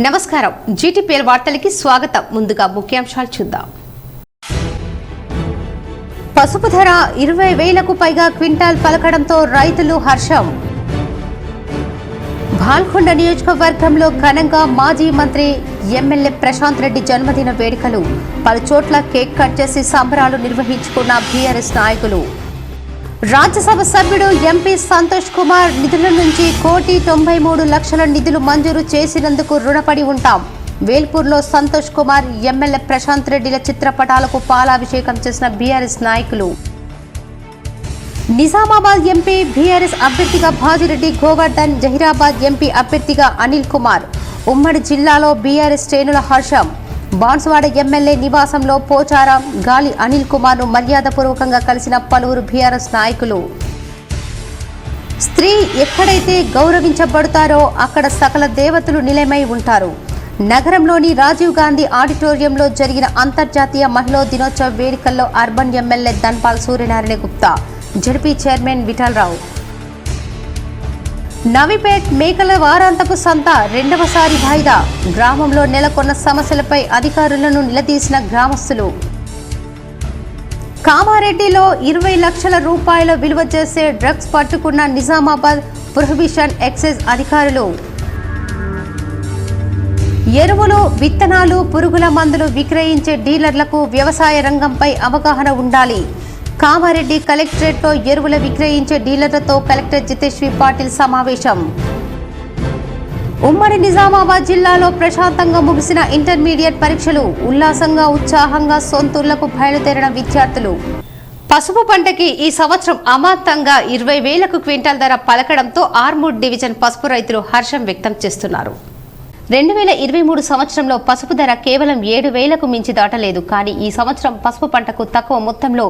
నమస్కారం జీటీపీఎల్ వార్తలకి స్వాగతం. ముందుగా ముఖ్యాంశాలు చూద్దాం. పసుపు ధర 20,000కు పైగా క్వింటాల్ పలకడంతో రైతులు హర్షం. బాల్కొండ నియోజకవర్గంలో ఘనంగా మాజీ మంత్రి ఎమ్మెల్యే ప్రశాంత్ రెడ్డి జన్మదిన వేడుకలు. పలు చోట్ల కేక్ కట్ చేసి సంబరాలు నిర్వహించుకున్న బీఆర్ఎస్ నాయకులు. రాజ్యసభ సభ్యుడు ఎంపీ సంతోష్ కుమార్ నిధుల నుంచి 1,93,00,000 నిధులు మంజూరు చేసినందుకు రుణపడి ఉంటాం. వేల్పూర్లో సంతోష్ కుమార్ ఎమ్మెల్యే ప్రశాంత్ రెడ్డిల చిత్రపటాలకు పాలాభిషేకం చేసిన బీఆర్ఎస్ నాయకులు. నిజామాబాద్ ఎంపీ బీఆర్ఎస్ అభ్యర్థిగా భాజిరెడ్డి గోవర్ధన్, జహీరాబాద్ ఎంపీ అభ్యర్థిగా అనిల్ కుమార్. ఉమ్మడి జిల్లాలో బీఆర్ఎస్ శ్రేణుల హర్షం. బాన్సువాడ ఎమ్మెల్యే నివాసంలో పోచారం గాలి అనిల్ కుమార్ ను మర్యాదపూర్వకంగా కలిసిన పలువురు బీఆర్ఎస్ నాయకులు. స్త్రీ ఎక్కడైతే గౌరవించబడతారో అక్కడ సకల దేవతలు నిలయమై ఉంటారు. నగరంలోని రాజీవ్ గాంధీ ఆడిటోరియంలో జరిగిన అంతర్జాతీయ మహిళా దినోత్సవ వేడుకల్లో urban MLA Dhanpal Suryanarayana Gupta, ZP chairman Vithal Rao. Navipet మేకల వారాంతపు సంత రెండవసారి వాయిదా. గ్రామంలో నెలకొన్న సమస్యలపై అధికారులను నిలదీసిన గ్రామస్తులు. కామారెడ్డిలో 20 లక్షల రూపాయల విలువ చేసే డ్రగ్స్ పట్టుకున్న నిజామాబాద్ ప్రొహిబిషన్ ఎక్సైజ్ అధికారులు. ఎరువులు, విత్తనాలు, పురుగుల మందులు విక్రయించే డీలర్లకు వ్యవసాయ రంగంపై అవగాహన ఉండాలి. కామారెడ్డి కలెక్టరేట్లో ఎరువుల విక్రయించే డీలర్లతో కలెక్టర్ జితేశ్వరి పాటిల్ సమావేశం. ఉమ్మడి నిజామాబాద్ జిల్లాలో ప్రశాంతంగా ముగిసిన ఇంటర్మీడియట్ పరీక్షలు. ఉల్లాసంగా ఉత్సాహంగా సొంతూళ్లకు బయలుదేరిన విద్యార్థులు. పసుపు పంటకి ఈ సంవత్సరం అమాంతంగా 20,000కు క్వింటాల్ ధర పలకడంతో ఆర్మూర్ డివిజన్ పసుపు రైతులు హర్షం వ్యక్తం చేస్తున్నారు. 2023 సంవత్సరంలో పసుపు ధర కేవలం 7,000కు మించి దాటలేదు. కానీ ఈ సంవత్సరం పసుపు పంటకు తక్కువ మొత్తంలో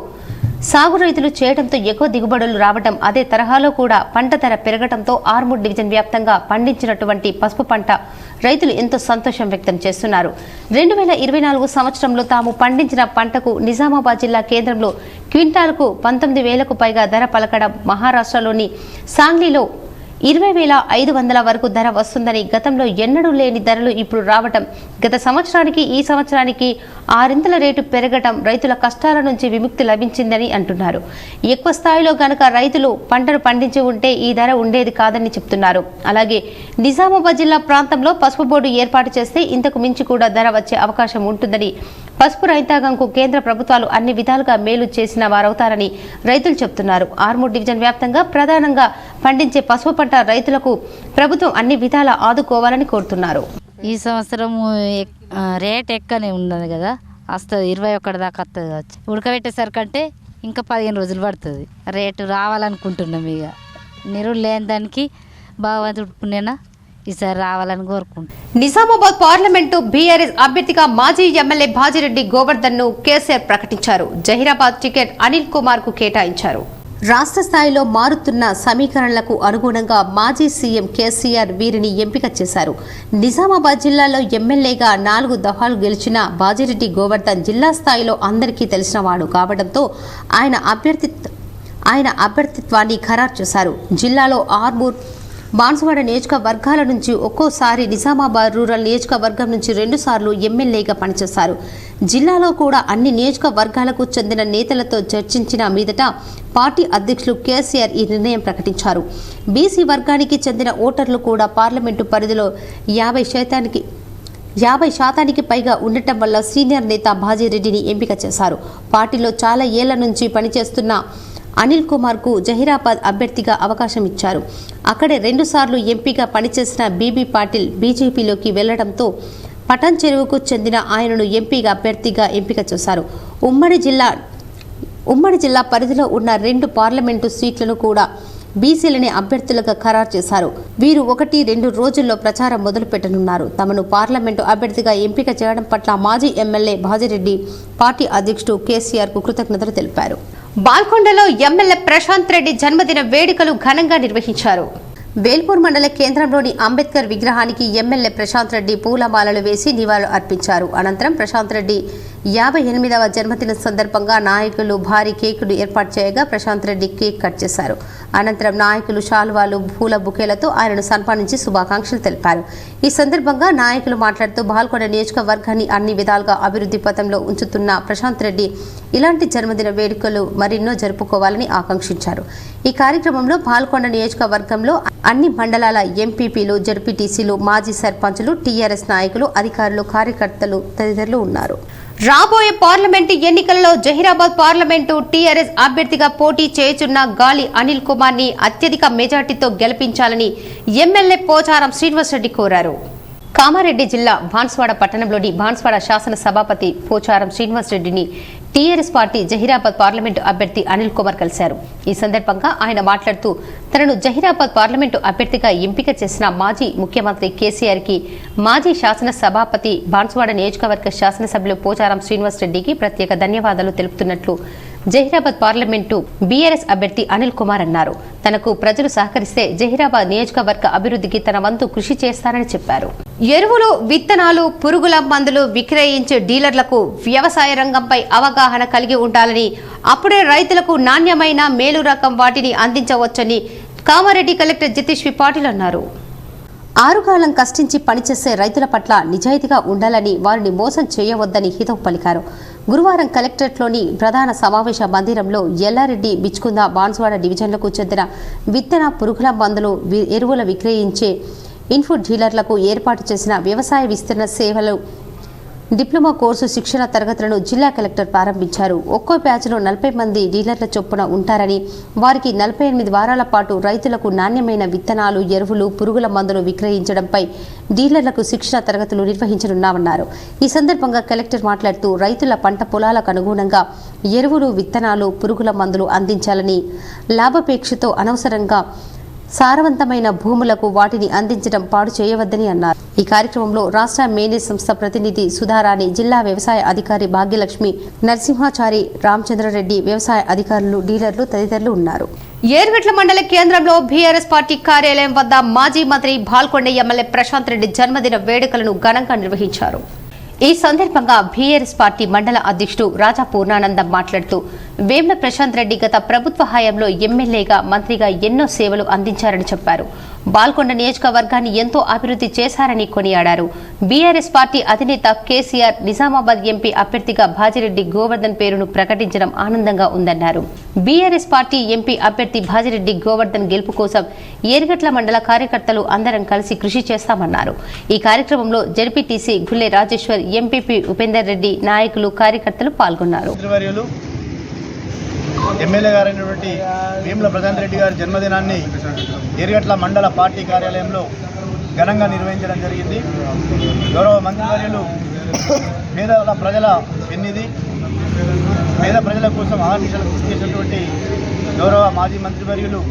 సాగు రైతులు చేయడంతో ఎక్కువ దిగుబడులు రావడం, అదే తరహాలో కూడా పంట ధర పెరగడంతో ఆర్మూర్ డివిజన్ వ్యాప్తంగా పండించినటువంటి పసుపు పంట రైతులు ఎంతో సంతోషం వ్యక్తం చేస్తున్నారు. 2024 సంవత్సరంలో తాము పండించిన పంటకు నిజామాబాద్ జిల్లా కేంద్రంలో క్వింటాల్కు 19,000కు పైగా ధర పలకడం, మహారాష్ట్రలోని సాంగ్లీలో 20,500 వరకు ధర వస్తుందని, గతంలో ఎన్నడూ లేని ధరలు ఇప్పుడు రావటం, గత సంవత్సరానికి ఈ సంవత్సరానికి 6 రేటు పెరగటం రైతుల కష్టాల నుంచి విముక్తి లభించిందని అంటున్నారు. ఎక్కువ స్థాయిలో గనక రైతులు పంటను పండించి ఉంటే ఈ ధర ఉండేది కాదని చెప్తున్నారు. అలాగే నిజామాబాద్ జిల్లా ప్రాంతంలో పసుపు బోర్డు ఏర్పాటు చేస్తే ఇంతకు మించి కూడా ధర వచ్చే అవకాశం ఉంటుందని, పసుపు రైతాంగంకు కేంద్ర ప్రభుత్వాలు అన్ని విధాలుగా మేలు చేసిన వారవుతారని రైతులు చెప్తున్నారు. ఆర్మూర్ డివిజన్ వ్యాప్తంగా ప్రధానంగా పండించే పసుపు పంట రైతులకు ప్రభుత్వం అన్ని విధాలా ఆదుకోవాలని కోరుతున్నారు. ఈ సంవత్సరం రేట్ ఎక్కువనే ఉన్నది కదా, వస్తుంది 21 దాకా వస్తుంది కావచ్చు. ఉడకబెట్టేసరికంటే ఇంకా 15 రోజులు పడుతుంది. రేటు రావాలనుకుంటున్నాం. ఇక నిరుడు లేని దానికి భగవంతుడు పుణ్యాన ఈసారి రావాలని కోరుకుంటున్నాం. నిజామాబాద్ పార్లమెంటు బీఆర్ఎస్ అభ్యర్థిగా మాజీ ఎమ్మెల్యే భాజిరెడ్డి గోవర్ధన్ ను కేసీఆర్ ప్రకటించారు. జహీరాబాద్ టికెట్ అనిల్ కుమార్ కు కేటాయించారు. రాష్ట్ర స్థాయిలో మారుతున్న సమీకరణలకు అనుగుణంగా మాజీ సీఎం కేసీఆర్ వీరిని ఎంపిక చేశారు. నిజామాబాద్ జిల్లాలో ఎమ్మెల్యేగా 4 దఫాలు గెలిచిన భాజిరెడ్డి గోవర్ధన్ జిల్లా స్థాయిలో అందరికీ తెలిసినవాడు కావడంతో ఆయన అభ్యర్థిత్వాన్ని ఖరారు చేశారు. జిల్లాలో ఆర్మూర్, బాన్సువాడ నియోజకవర్గాల నుంచి ఒక్కోసారి, నిజామాబాద్ రూరల్ నియోజకవర్గం నుంచి 2 సార్లు ఎమ్మెల్యేగా పనిచేశారు. జిల్లాలో కూడా అన్ని నియోజకవర్గాలకు చెందిన నేతలతో చర్చించిన మీదట పార్టీ అధ్యక్షులు కేసీఆర్ ఈ నిర్ణయం ప్రకటించారు. బీసీ వర్గానికి చెందిన ఓటర్లు కూడా పార్లమెంటు పరిధిలో 50% పైగా ఉండటం వల్ల సీనియర్ నేత భాజిరెడ్డిని ఎంపిక చేశారు. పార్టీలో చాలా ఏళ్ల నుంచి పనిచేస్తున్న అనిల్ కుమార్ కు జహీరాబాద్ అభ్యర్థిగా అవకాశం ఇచ్చారు. అక్కడే 2 సార్లు ఎంపీగా పనిచేసిన బీబీ పాటిల్ బీజేపీలోకి వెళ్లడంతో పటన్ చెరువుకు చెందిన ఆయనను ఎంపీగా అభ్యర్థిగా ఎంపిక చేశారు. ఉమ్మడి జిల్లా పరిధిలో ఉన్న 2 పార్లమెంటు సీట్లను కూడా బీసీలనే అభ్యర్థులుగా ఖరారు చేశారు. వీరు 1-2 రోజుల్లో ప్రచారం మొదలు పెట్టనున్నారు. తమను పార్లమెంటు అభ్యర్థిగా ఎంపిక చేయడం పట్ల మాజీ ఎమ్మెల్యే భాజిరెడ్డి పార్టీ అధ్యక్షుడు కేసీఆర్ కు కృతజ్ఞతలు తెలిపారు. బాల్కొండలో ఎమ్మెల్యే ప్రశాంత్ రెడ్డి జన్మదిన వేడుకలు ఘనంగా నిర్వహించారు. వేల్పూర్ మండల కేంద్రంలోని అంబేద్కర్ విగ్రహానికి ఎమ్మెల్యే ప్రశాంత్ రెడ్డి పూలమాలలు వేసి నివాళులు అర్పించారు. అనంతరం ప్రశాంత్ రెడ్డి 58వ జన్మదిన సందర్భంగా నాయకులు భారీ కేకును ఏర్పాటు చేయగా ప్రశాంత్ రెడ్డి కేక్ కట్ చేశారు. అనంతరం నాయకులు శాలువాలు పూల బుకేలతో ఆయనను సన్మానించి శుభాకాంక్షలు తెలిపారు. ఈ సందర్భంగా నాయకులు మాట్లాడుతూ బాల్కొండ నియోజకవర్గాన్ని అన్ని విధాలుగా అభివృద్ధి పథంలో ఉంచుతున్న ప్రశాంత్ రెడ్డి ఇలాంటి జన్మదిన వేడుకలు మరెన్నో జరుపుకోవాలని ఆకాంక్షించారు. ఈ కార్యక్రమంలో బాల్కొండ నియోజకవర్గంలో అన్ని మండలాల ఎంపీపీలు, జడ్పీటీసీలు, మాజీ సర్పంచులు, టీఆర్ఎస్ నాయకులు, అధికారులు, కార్యకర్తలు తదితరులు ఉన్నారు. రాబోయే పార్లమెంటు ఎన్నికల్లో జహీరాబాద్ పార్లమెంటు టీఆర్ఎస్ అభ్యర్థిగా పోటీ చేయుచున్న గాలి అనిల్ కుమార్ ని అత్యధిక మెజార్టీతో గెలిపించాలని ఎమ్మెల్యే పోచారం శ్రీనివాసరెడ్డి కోరారు. కామారెడ్డి జిల్లా బాన్స్వాడ పట్టణంలోని బాన్స్వాడ శాసన సభాపతి పోచారం శ్రీనివాసరెడ్డిని టీఆర్ఎస్ పార్టీ జహీరాబాద్ పార్లమెంటు అభ్యర్థి అనిల్ కుమార్ కలిశారు. ఈ సందర్భంగా ఆయన మాట్లాడుతూ తనను జహీరాబాద్ పార్లమెంటు అభ్యర్థిగా ఎంపిక చేసిన మాజీ ముఖ్యమంత్రి కేసీఆర్ కి, మాజీ శాసన సభాపతి బాన్స్వాడ నియోజకవర్గ శాసనసభ్యులు పోచారం శ్రీనివాసరెడ్డికి ప్రత్యేక ధన్యవాదాలు తెలుపుతున్నట్లు జహీరాబాద్ పార్లమెంటు బీఆర్ఎస్ అభ్యర్థి అనిల్ కుమార్ అన్నారు. తనకు ప్రజలు సహకరిస్తే జహీరాబాద్ నియోజకవర్గ అభివృద్ధికి తన వంతు కృషి చేస్తానని చెప్పారు. ఎరువులు, విత్తనాలు, పురుగుల మందులు విక్రయించే డీలర్లకు వ్యవసాయ రంగంపై అవగాహన కలిగి ఉండాలని, అప్పుడే రైతులకు నాణ్యమైన మేలు రకం వాటిని అందించవచ్చని కామారెడ్డి కలెక్టర్ జతీష్ వి పాటిల్ అన్నారు. ఆరుగాలం కష్టించి పనిచేసే రైతుల పట్ల నిజాయితీగా ఉండాలని, వారిని మోసం చేయవద్దని హితవు పలికారు. గురువారం కలెక్టరేట్లోని ప్రధాన సమావేశ మందిరంలో ఎల్లారెడ్డి, బిచ్కుంద, బాన్స్వాడ డివిజన్లకు చెందిన విత్తన, పురుగుల మందులు, ఎరువుల విక్రయించే ఇన్పుట్ డీలర్లకు ఏర్పాటు చేసిన వ్యవసాయ విస్తరణ సేవలు డిప్లొమా కోర్సు శిక్షణ తరగతులను జిల్లా కలెక్టర్ ప్రారంభించారు. ఒక్కో బ్యాచ్లో 40 మంది డీలర్ల చొప్పున ఉంటారని, వారికి 48 వారాల పాటు రైతులకు నాణ్యమైన విత్తనాలు, ఎరువులు, పురుగుల మందులు విక్రయించడంపై డీలర్లకు శిక్షణ తరగతులు నిర్వహించనున్నామన్నారు. ఈ సందర్భంగా కలెక్టర్ మాట్లాడుతూ రైతుల పంట పొలాలకు అనుగుణంగా ఎరువులు, విత్తనాలు, పురుగుల మందులు అందించాలని, లాభాపేక్షతో అనవసరంగా సారవంతమైన భూములకు వాటిని అందించడం పాడు చేయవద్దని అన్నారు. ఈ కార్యక్రమంలో రాష్ట్ర మేనేజ్ సంస్థ ప్రతినిధి సుధారాణి, జిల్లా వ్యవసాయ అధికారి భాగ్యలక్ష్మి, నరసింహాచారి, రామచంద్రారెడ్డి, వ్యవసాయ అధికారులు, డీలర్లు తదితరులు ఉన్నారు. ఏర్గట్ల మండల కేంద్రంలో బీఆర్ఎస్ పార్టీ కార్యాలయం వద్ద మాజీ మంత్రి బాల్కొండ ఎమ్మెల్యే ప్రశాంత్ రెడ్డి జన్మదిన వేడుకలను ఘనంగా నిర్వహించారు. ఈ సందర్భంగా బీఆర్ఎస్ పార్టీ మండల అధ్యక్షుడు రాజా పూర్ణానందం మాట్లాడుతూ వేముల ప్రశాంత్ రెడ్డి గత ప్రభుత్వ హయాంలో ఎమ్మెల్యేగా, మంత్రిగా ఎన్నో సేవలు అందించారని చెప్పారు. బాల్కొండ నియోజకవర్గాన్ని ఎంతో అభివృద్ధి చేశారని కొనియాడారు. బీఆర్ఎస్ పార్టీ అధినేత కేసీఆర్ నిజామాబాద్ ఎంపీ అభ్యర్థిగా భాజిరెడ్డి గోవర్ధన్ పేరును ప్రకటించడం ఆనందంగా ఉందన్నారు. బీఆర్ఎస్ పార్టీ ఎంపీ అభ్యర్థి భాజిరెడ్డి గోవర్ధన్ గెలుపు కోసం ఏర్గట్ల మండల కార్యకర్తలు అందరం కలిసి కృషి చేస్తామన్నారు. ఈ కార్యక్రమంలో జడ్పీటీసీ గుల్లె రాజేశ్వర్, ఎంపీపీ ఉపేందర్ రెడ్డి, నాయకులు, కార్యకర్తలు పాల్గొన్నారు. ఎమ్మెల్యే గారైనటువంటి వేముల ప్రశాంత్ రెడ్డి గారి జన్మదినాన్ని ఏర్గట్ల మండల పార్టీ కార్యాలయంలో ఘనంగా నిర్వహించడం జరిగింది. గౌరవ మంత్రివర్యులు పేద ప్రజల పెన్నిధి, పేద ప్రజల కోసం ఆహర్నిశలు కృషి చేసినటువంటి గౌరవ మాజీ మంత్రివర్యులు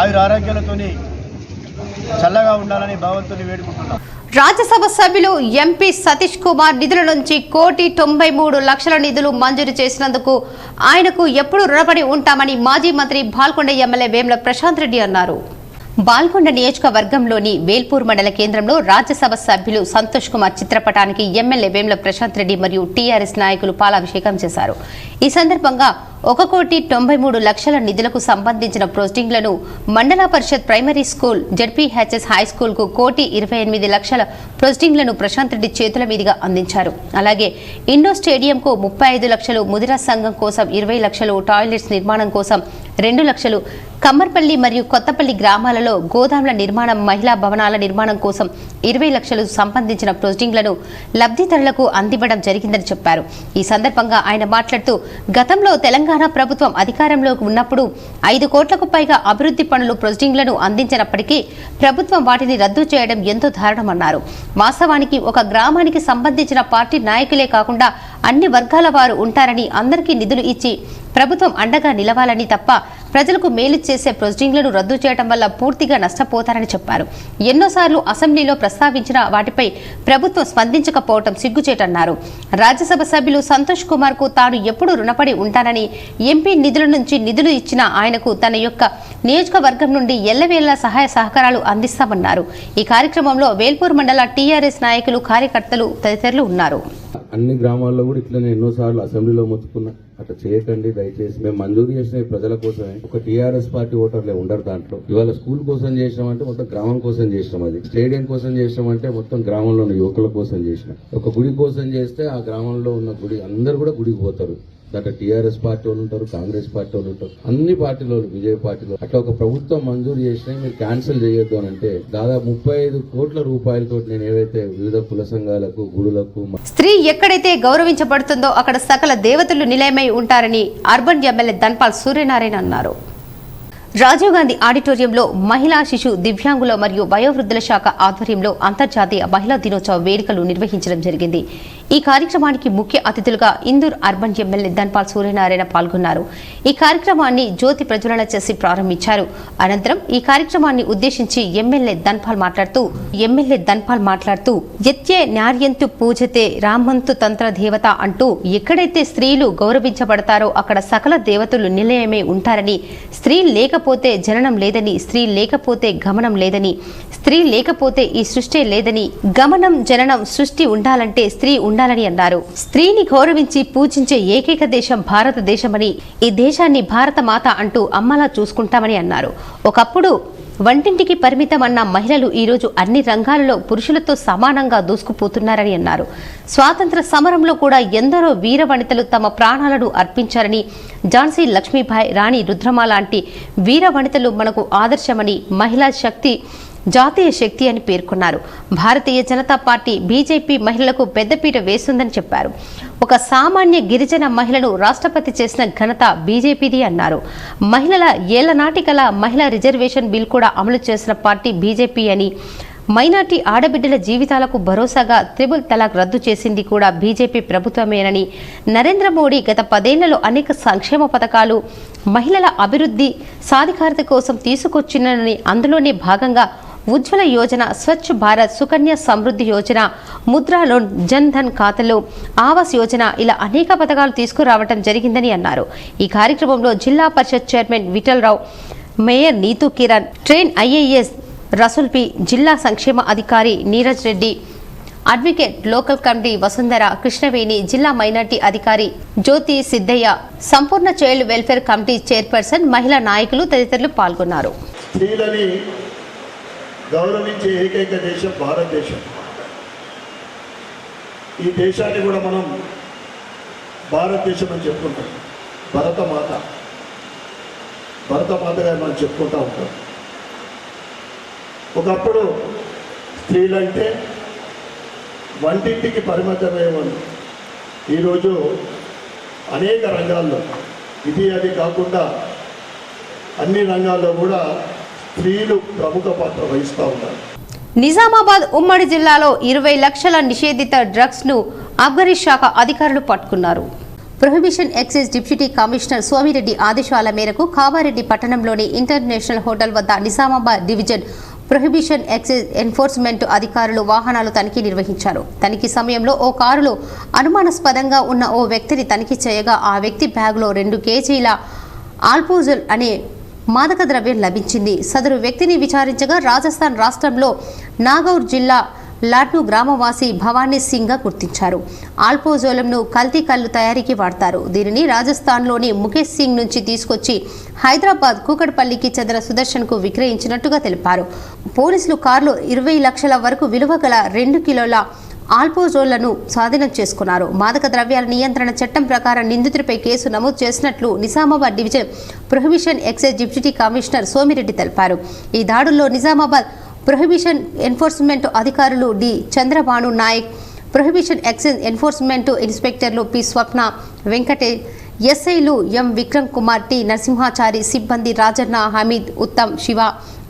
ఆయుర ఆరోగ్యాలతోని చల్లగా ఉండాలని భగవంతుని వేడుకుంటున్నాం. రాజ్యసభ సభ్యులు ఎంపీ సతీష్ కుమార్ నిధుల నుంచి 1,93,00,000 నిధులు మంజూరు చేసినందుకు ఆయనకు ఎప్పుడు రుణపడి ఉంటామని మాజీ మంత్రి బాల్కొండ ఎమ్మెల్యే వేముల ప్రశాంత్ రెడ్డి అన్నారు. బాల్కొండ నియోజకవర్గంలోని వేల్పూర్ మండల కేంద్రంలో రాజ్యసభ సభ్యులు సంతోష్ కుమార్ చిత్రపటానికి ఎమ్మెల్యే వేముల ప్రశాంత్ రెడ్డి మరియు టీఆర్ఎస్ నాయకులు పాలాభిషేకం చేశారు. ఈ సందర్భంగా 1,93,00,000 నిధులకు సంబంధించిన పోస్టింగ్లను Mandal Parishad primary school, ZPHS high school కు 1,28,00,000 పోస్టింగ్లను ప్రశాంత్ రెడ్డి చేతుల మీదుగా అందించారు. అలాగే ఇండోర్ స్టేడియంకు 35 లక్షలు, ముదిరా సంఘం కోసం 20 లక్షలు, టాయిలెట్స్ నిర్మాణం కోసం 2 లక్షలు, కమ్మర్పల్లి మరియు కొత్తపల్లి గ్రామాలలో గోదాంల నిర్మాణం, మహిళా భవనాల నిర్మాణం కోసం 20 లక్షలు సంబంధించిన పోస్టింగ్లను లబ్ధిదారులకు అందివ్వడం జరిగిందని చెప్పారు. ఈ సందర్భంగా ఆయన మాట్లాడుతూ గతంలో తెలంగాణ ప్రభుత్వం అధికారంలోకి ఉన్నప్పుడు 5 కోట్లకు పైగా అభివృద్ధి పనులు పోస్టింగ్లను అందించినప్పటికీ ప్రభుత్వం వాటిని రద్దు చేయడం ఎంతో దారుణమన్నారు. వాస్తవానికి ఒక గ్రామానికి సంబంధించిన పార్టీ నాయకులే కాకుండా అన్ని వర్గాల వారు ఉంటారని, అందరికీ నిధులు ఇచ్చి ప్రభుత్వం అండగా నిలవాలని తప్ప ప్రజలకు మేలు చేసే పోస్టింగ్లను రద్దు చేయడం వల్ల పూర్తిగా నష్టపోతారని చెప్పారు. ఎన్నోసార్లు అసెంబ్లీలో ప్రస్తావించిన వాటిపై ప్రభుత్వం స్పందించకపోవడం సిగ్గుచేటన్నారు. రాజ్యసభ సభ్యులు సంతోష్ కుమార్ కు తాను ఎప్పుడు రుణపడి ఉంటానని, ఎంపీ నిధుల నుంచి నిధులు ఇచ్చిన ఆయనకు తన యొక్క నియోజకవర్గం నుండి ఎల్లవేళలా సహాయ సహకారాలు అందిస్తామన్నారు. ఈ కార్యక్రమంలో వేల్పూర్ మండల టీఆర్ఎస్ నాయకులు, కార్యకర్తలు తదితరులు ఉన్నారు. అన్ని గ్రామాల్లో కూడా ఇట్లనే ఎన్నోసార్లు అసెంబ్లీలో మొత్తుకున్నా, అట్లా చేయకండి దయచేసి. మేము మంజూరు చేసిన ప్రజల కోసమే, ఒక టీఆర్ఎస్ పార్టీ ఓటర్లే ఉండరు దాంట్లో. ఇవాళ స్కూల్ కోసం చేసినామంటే మొత్తం గ్రామం కోసం చేసినాం, అది స్టేడియం కోసం చేసినామంటే మొత్తం గ్రామంలో ఉన్న యువకుల కోసం చేసినాం. ఒక గుడి కోసం చేస్తే ఆ గ్రామంలో ఉన్న గుడి అందరు కూడా గుడికి పోతారు. దాంట్లో టీఆర్ఎస్ పార్టీ వాళ్ళు ఉంటారు, కాంగ్రెస్ పార్టీ వాళ్ళు ఉంటారు, అన్ని పార్టీలు, బీజేపీ పార్టీలు. అట్లా ఒక ప్రభుత్వం మంజూరు చేసినా మీరు క్యాన్సిల్ చేయొద్దు అని అంటే దాదాపు 35 కోట్ల రూపాయలతో నేను ఏవైతే వివిధ కుల సంఘాలకు, గుడులకు. స్త్రీ ఎక్కడైతే గౌరవించబడుతుందో అక్కడ సకల దేవతలు నిలయమై ఉంటారని అర్బన్ ఎమ్మెల్యే ధన్పాల్ సూర్యనారాయణ అన్నారు. రాజీవ్ గాంధీ ఆడిటోరియంలో మహిళా, శిశు, దివ్యాంగుల మరియు వయోవృద్ధుల శాఖ ఆధ్వర్యంలో అంతర్జాతీయ మహిళా దినోత్సవ వేడుకలు నిర్వహించడం జరిగింది. ఈ కార్యక్రమానికి ముఖ్య అతిథులుగా ఇందూర్ అర్బన్ ఎమ్మెల్యే ధన్పాల్ సూర్యనారాయణ పాల్గొన్నారు. ఈ కార్యక్రమాన్ని జ్యోతి ప్రజ్వలన చేసి ప్రారంభించారు. అనంతరం ఈ కార్యక్రమాన్ని ఉద్దేశించి ఎమ్మెల్యే ధన్పాల్ మాట్లాడుతూ యత్యే న్యార్యంతు పూజతే రామంతు తంత్ర దేవత అంటూ ఎక్కడైతే స్త్రీలు గౌరవించబడతారో అక్కడ సకల దేవతలు నిలయమే ఉంటారని, స్త్రీ లేకపోతే జననం లేదని, స్త్రీ లేకపోతే గమనం లేదని, స్త్రీ లేకపోతే ఈ సృష్టి లేదని, గమనం జననం సృష్టి ఉండాలంటే స్త్రీ ఉండాలని అన్నారు. స్త్రీని గౌరవించి పూజించే ఏకైక దేశం భారతదేశమని, ఈ దేశాన్ని భారత మాత అంటూ అమ్మలా చూసుకుంటామని అన్నారు. ఒకప్పుడు వంటింటికి పరిమితం అన్న మహిళలు ఈరోజు అన్ని రంగాలలో పురుషులతో సమానంగా దూసుకుపోతున్నారని అన్నారు. స్వాతంత్ర సమరంలో కూడా ఎందరో వీర వనితలు తమ ప్రాణాలను అర్పించారని, ఝాన్సీ లక్ష్మీబాయి, రాణి రుద్రమ లాంటి వీర వనితలు మనకు ఆదర్శమని, మహిళా శక్తి జాతీయ శక్తి అని పేర్కొన్నారు. భారతీయ జనతా పార్టీ బీజేపీ మహిళలకు పెద్దపీట వేస్తుందని చెప్పారు. ఒక సామాన్య గిరిజన మహిళను రాష్ట్రపతి చేసిన ఘనత బీజేపీది అన్నారు. మహిళల ఏళ్లనాటి కల మహిళా రిజర్వేషన్ బిల్ కూడా అమలు చేసిన పార్టీ బీజేపీ అని, మైనార్టీ ఆడబిడ్డల జీవితాలకు భరోసాగా త్రిబుల్ తలాక్ రద్దు చేసింది కూడా బీజేపీ ప్రభుత్వమేనని, నరేంద్ర మోడీ గత 10 ఏళ్లలో అనేక సంక్షేమ పథకాలు మహిళల అభివృద్ధి సాధికారత కోసం తీసుకొచ్చినని, అందులోనే భాగంగా ఉజ్వల యోజన, స్వచ్ఛ భారత్, సుకన్య సమృద్ధి యోజన, ముద్రా లోన్, జన్ ధన్ ఖాతాలో ఆవాస్ యోజన ఇలా అనేక పథకాలు తీసుకురావడం జరిగిందని అన్నారు. ఈ కార్యక్రమంలో Zilla Parishad chairman Vithalrao, mayor Neetu Kiran, trainee IAS Rasool P, జిల్లా సంక్షేమ అధికారి Neeraj Reddy, advocate local committee Vasundhara, Krishnaveni, జిల్లా మైనార్టీ అధికారి జ్యోతి సిద్ధయ్య, సంపూర్ణ చైల్డ్ వెల్ఫేర్ కమిటీ చైర్పర్సన్, మహిళా నాయకులు తదితరులు పాల్గొన్నారు. గౌరవించే ఏకైక దేశం భారతదేశం. ఈ దేశాన్ని కూడా మనం భారతదేశం అని చెప్పుకుంటాం. భరతమాతగా మనం చెప్పుకుంటూ ఉంటాం. ఒకప్పుడు స్త్రీలంటే వంటింటికి పరిమితమయ్యేవాళ్ళు. ఈరోజు అనేక రంగాల్లో, ఇది అది కాకుండా అన్ని రంగాల్లో కూడా స్త్రీలు ప్రముఖ పాత్ర వహిస్తూ ఉన్నారు. నిజామాబాద్ ఉమ్మడి జిల్లాలో 20 లక్షల నిషేధిత డ్రగ్స్ ను అబ్కారీ శాఖ అధికారులు పట్టుకున్నారు. Prohibition excise deputy commissioner Somireddy ఆదేశాల మేరకు కామారెడ్డి పట్టణంలోని ఇంటర్నేషనల్ హోటల్ వద్ద Nizamabad division prohibition excise enforcement అధికారులు వాహనాలు తనిఖీ నిర్వహించారు. తనిఖీ సమయంలో ఓ కారులో అనుమానాస్పదంగా ఉన్న ఓ వ్యక్తిని తనిఖీ చేయగా ఆ వ్యక్తి బ్యాగులో 2 కేజీల ఆల్పోజల్ అనే మాదక ద్రవ్యం లభించింది. సదరు వ్యక్తిని విచారించగా రాజస్థాన్ రాష్ట్రంలో నాగౌర్ జిల్లా లాడ్ను గ్రామవాసి భవానీ సింగ్ గా గుర్తించారు. ఆల్పోజోలంను కల్తీ కల్లు తయారీకి వాడతారు. దీనిని రాజస్థాన్లోని ముఖేష్ సింగ్ నుంచి తీసుకొచ్చి హైదరాబాద్ కూకట్పల్లికి చెందిన సుదర్శన్ కు విక్రయించినట్టుగా తెలిపారు. పోలీసులు కారులో 20 లక్షల వరకు విలువ గల 2 కిలోల ఆల్పోజోళ్లను స్వాధీనం చేసుకున్నారు. మాదక ద్రవ్యాల నియంత్రణ చట్టం ప్రకారం నిందితుడిపై కేసు నమోదు చేసినట్లు Nizamabad division prohibition excise deputy commissioner Somireddy తెలిపారు. ఈ దాడుల్లో నిజామాబాద్ ప్రొహిబిషన్ ఎన్ఫోర్స్మెంట్ అధికారులు D Chandrabhanu Naik, prohibition excise enforcement ఇన్స్పెక్టర్లు పి స్వప్న, వెంకటే, ఎస్ఐలు ఎం విక్రమ్ కుమార్, టి నరసింహాచారి, సిబ్బంది రాజన్న, హమీద్, ఉత్తమ్, శివ,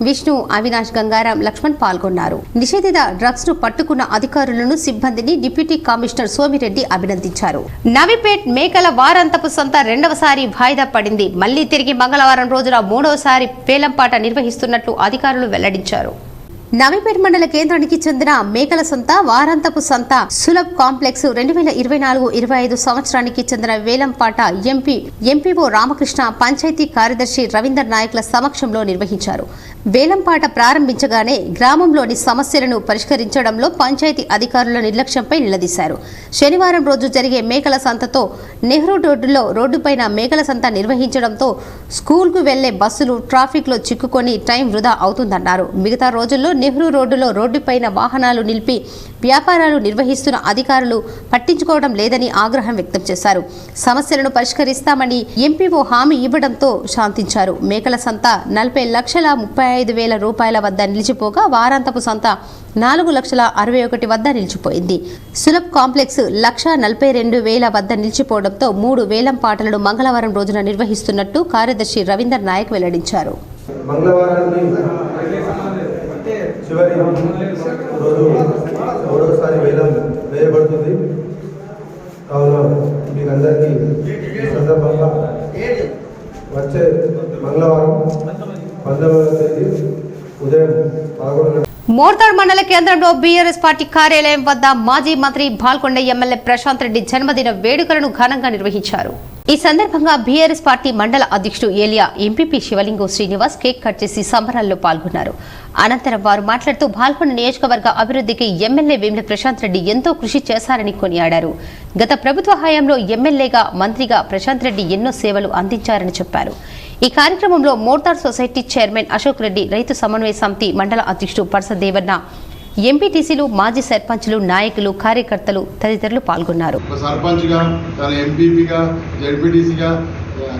విష్ణు, అవినాష్, గంగారాం, లక్ష్మణ్ పాల్గొన్నారు. నిషేధిత డ్రగ్స్ ను పట్టుకున్న అధికారులను, సిబ్బందిని డిప్యూటీ కమిషనర్ సోమిరెడ్డి అభినందించారు. నవిపేట్ మేకల వారాంతపు సంత 2వసారి వాయిదా పడింది. మళ్లీ తిరిగి మంగళవారం రోజున 3వసారి వేలంపాట నిర్వహిస్తున్నట్లు అధికారులు వెల్లడించారు. నవీపేట మండల కేంద్రానికి చెందిన మేకల సంత వారాంతపు సంత సులభ్ కాంప్లెక్స్ 2024-25 సంవత్సరానికి చెందిన వేలంపాట ఎంపీఓ రామకృష్ణ పంచాయతీ కార్యదర్శి రవీందర్ నాయక్ల సమక్షంలో నిర్వహించారు. వేలంపాట ప్రారంభించగానే గ్రామంలోని సమస్యలను పరిష్కరించడంలో పంచాయతీ అధికారుల నిర్లక్ష్యంపై నిలదీశారు. శనివారం రోజు జరిగే మేకల సంతతో నెహ్రూ రోడ్డుపైన మేకల సంత నిర్వహించడంతో స్కూల్కు వెళ్లే బస్సులు ట్రాఫిక్లో చిక్కుకొని టైం వృధా అవుతుందన్నారు. మిగతా రోజుల్లో నెహ్రూ రోడ్డుపైన వాహనాలు నిలిపి వ్యాపారాలు నిర్వహిస్తున్న అధికారులు పట్టించుకోవడం లేదని ఆగ్రహం వ్యక్తం చేశారు. సమస్యలను పరిష్కరిస్తామని ఎంపీఓ హామీ ఇవ్వడంతో శాంతించారు. మేకల సంత 40,35,000 రూపాయల వద్ద నిలిచిపోగా వారాంతపు సంత 4,61,000 వద్ద నిలిచిపోయింది. సులభ్ కాంప్లెక్స్ 1,42,000 వద్ద నిలిచిపోవడంతో 3 వేలం పాటలను మంగళవారం రోజున నిర్వహిస్తున్నట్టు కార్యదర్శి రవీందర్ నాయక్ వెల్లడించారు. చివరి రోజు మూడోసారి వేలం వేయబడుతుంది. కావున మీకందరికీ ఈ సందర్భంగా వచ్చే మంగళవారం 19వ తేదీ ఉదయం 11 మోర్తాడ్ మండల కేంద్రంలో బీఆర్ఎస్ పార్టీ కార్యాలయం వద్ద మాజీ మంత్రి బాల్కొండ ఎమ్మెల్యే ప్రశాంత్ రెడ్డి జన్మదిన వేడుకలను ఘనంగా నిర్వహించారు. ఈ సందర్భంగా బీఆర్ఎస్ పార్టీ మండల అధ్యక్షుడు ఏలియా ఎంపీపీ శివలింగం శ్రీనివాస్ కేక్ కట్ చేసి సంబరాల్లో పాల్గొన్నారు. అనంతరం వారు మాట్లాడుతూ బాల్కొండ నియోజకవర్గ అభివృద్ధికి ఎమ్మెల్యే వేముల ప్రశాంత్ రెడ్డి ఎంతో కృషి చేశారని కొనియాడారు. గత ప్రభుత్వ హయాంలో ఎమ్మెల్యేగా మంత్రిగా ప్రశాంత్ రెడ్డి ఎన్నో సేవలు అందించారని చెప్పారు. ఈ కార్యక్రమంలో మోర్తాడ్ సొసైటీ చైర్మన్ అశోక్ రెడ్డి, రైతు సమన్వయ సమితి మండల అధ్యక్షుడు పర్స దేవన్న, ఎంపీటీసీలు, మాజీ సర్పంచులు, నాయకులు, కార్యకర్తలు తదితరులు పాల్గొన్నారు. సర్పంచ్గా, తన ఎంపీపీగా, జడ్పీటీసీగా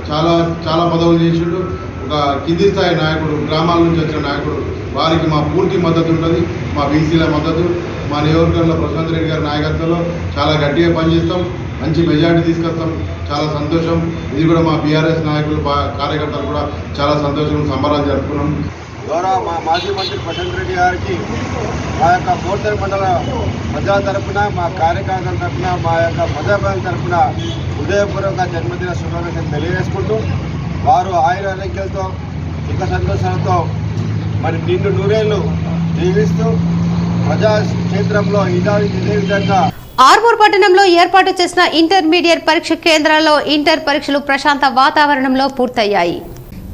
చాలా పదవులు చేసిండు. ఒక కింది స్థాయి నాయకుడు, గ్రామాల నుంచి వచ్చిన నాయకుడు. వారికి మా పూర్తి మద్దతు ఉంటుంది. మా బీసీల మద్దతు, మా నియోజకవర్గంలో ప్రశాంత్ రెడ్డి గారి నాయకత్వంలో చాలా గట్టిగా పనిచేస్తాం. మంచి మెజార్టీ తీసుకొస్తాం. చాలా సంతోషం. ఇది కూడా మా బీఆర్ఎస్ నాయకులు, కార్యకర్తలు కూడా చాలా సంతోషం, సంబరాలు జరుపుకున్నాం. గౌరవ మా మాజీ మంత్రి ప్రశాంత్ రెడ్డి గారికి మా యొక్క మోర్తాడ్ మండల ప్రజల తరఫున, మా కార్యకర్తల తరఫున, మా యొక్క ప్రజాప్రజల తరఫున హృదయపూర్వక జన్మదిన శుభాకాంక్షలు తెలియజేసుకుంటూ, వారు ఆయురారోగ్యాలతో సుఖ సంతోషాలతో మరి నిండు నూరేళ్లు జీవిస్తూ ప్రజాక్షేత్రంలో ఇదే విధంగా ఆర్మూర్ పట్టణంలో ఏర్పాటు చేసిన ఇంటర్మీడియట్ పరీక్ష కేంద్రాల్లో ఇంటర్ పరీక్షలు ప్రశాంత వాతావరణంలో పూర్తయ్యాయి.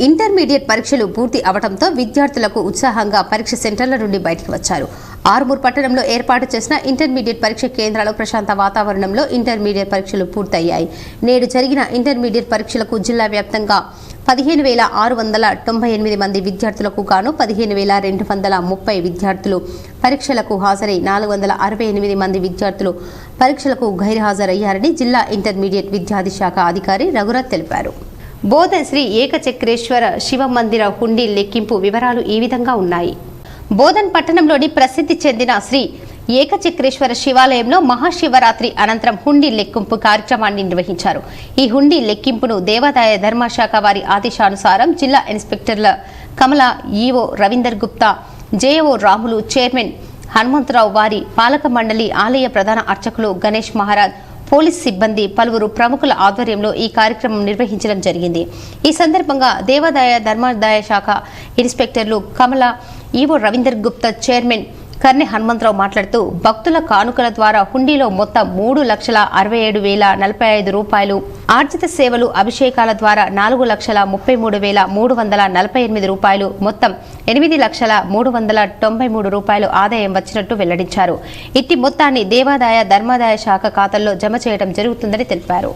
ఇంటర్మీడియట్ పరీక్షలు పూర్తి అవడంతో విద్యార్థులకు ఉత్సాహంగా పరీక్ష సెంటర్ల నుండి బయటికి వచ్చారు. ఆర్మూర్ పట్టణంలో ఏర్పాటు చేసిన ఇంటర్మీడియట్ పరీక్ష కేంద్రాల్లో ప్రశాంత వాతావరణంలో ఇంటర్మీడియట్ పరీక్షలు పూర్తయ్యాయి. నేడు జరిగిన ఇంటర్మీడియట్ పరీక్షలకు జిల్లా వ్యాప్తంగా 15,698 మంది విద్యార్థులకు గాను 15,230 విద్యార్థులు పరీక్షలకు హాజరై 468 మంది విద్యార్థులు పరీక్షలకు గైర్హాజరయ్యారని జిల్లా ఇంటర్మీడియట్ విద్యార్థి శాఖ అధికారి రఘురాజ్ తెలిపారు. బోధన్ శ్రీ ఏకచక్రేశ్వర శివ మందిర హుండీ లెక్కింపు వివరాలు ఈ విధంగా ఉన్నాయి. బోధన్ పట్టణంలోని ప్రసిద్ధి చెందిన శ్రీ ఏకచక్రేశ్వర శివాలయంలో మహాశివరాత్రి అనంతరం హుండీ లెక్కింపు కార్యక్రమాన్ని నిర్వహించారు. ఈ హుండీ లెక్కింపును దేవాదాయ ధర్మశాఖ వారి ఆదేశానుసారం జిల్లా ఇన్స్పెక్టర్ల Kamala, EO Ravinder Gupta, JO Ramulu, chairman Hanumantharao, వారి పాలక మండలి, ఆలయ ప్రధాన అర్చకులు గణేష్ మహారాజ్, పోలీస్ సిబ్బంది, పలువురు ప్రముఖుల ఆధ్వర్యంలో ఈ కార్యక్రమం నిర్వహించడం జరిగింది. ఈ సందర్భంగా దేవాదాయ ధర్మాదాయ శాఖ ఇన్స్పెక్టర్లు కమల, ఈవో రవీందర్ గుప్తా, చైర్మన్ కర్నె హనుమంతరావు మాట్లాడుతూ భక్తుల కానుకల ద్వారా హుండీలో మొత్తం 3,67,045 రూపాయలు, ఆర్జిత సేవలు, అభిషేకాల ద్వారా 4,33,348 రూపాయలు, మొత్తం 8,03,93 రూపాయలు ఆదాయం వచ్చినట్టు వెల్లడించారు. ఇట్టి మొత్తాన్ని దేవాదాయ ధర్మాదాయ శాఖ ఖాతాల్లో జమ చేయడం జరుగుతుందని తెలిపారు.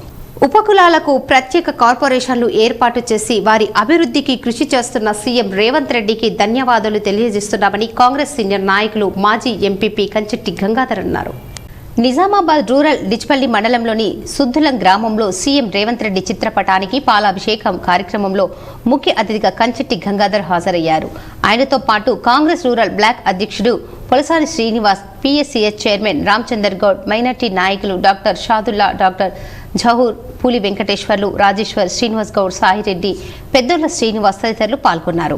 ఉపకులాలకు ప్రత్యేక కార్పొరేషన్లు ఏర్పాటు చేసి వారి అభివృద్ధికి కృషి చేస్తున్న సీఎం రేవంత్ రెడ్డికి ధన్యవాదాలు తెలియజేస్తున్నామని కాంగ్రెస్ సీనియర్ నాయకులు, మాజీ ఎంపీపీ కంచెట్టి గంగాధర్ అన్నారు. నిజామాబాద్ రూరల్ డిచ్పల్లి మండలంలోని సుద్దులం గ్రామంలో సీఎం రేవంత్ రెడ్డి చిత్రపటానికి పాలాభిషేకం కార్యక్రమంలో ముఖ్య అతిథిగా కంచెట్టి గంగాధర్ హాజరయ్యారు. ఆయనతో పాటు కాంగ్రెస్ రూరల్ బ్లాక్ అధ్యక్షుడు Polasani Srinivas, PSCS chairman Ramachandar Goud, minority నాయకులు డాక్టర్ షాదుల్లా, డాక్టర్ జహూర్, పూలి వెంకటేశ్వర్లు, రాజేశ్వర్, శ్రీనివాస్ గౌడ్, సాయిరెడ్డి, పెద్దోళ్ల శ్రీనివాస్ తదితరులు పాల్గొన్నారు.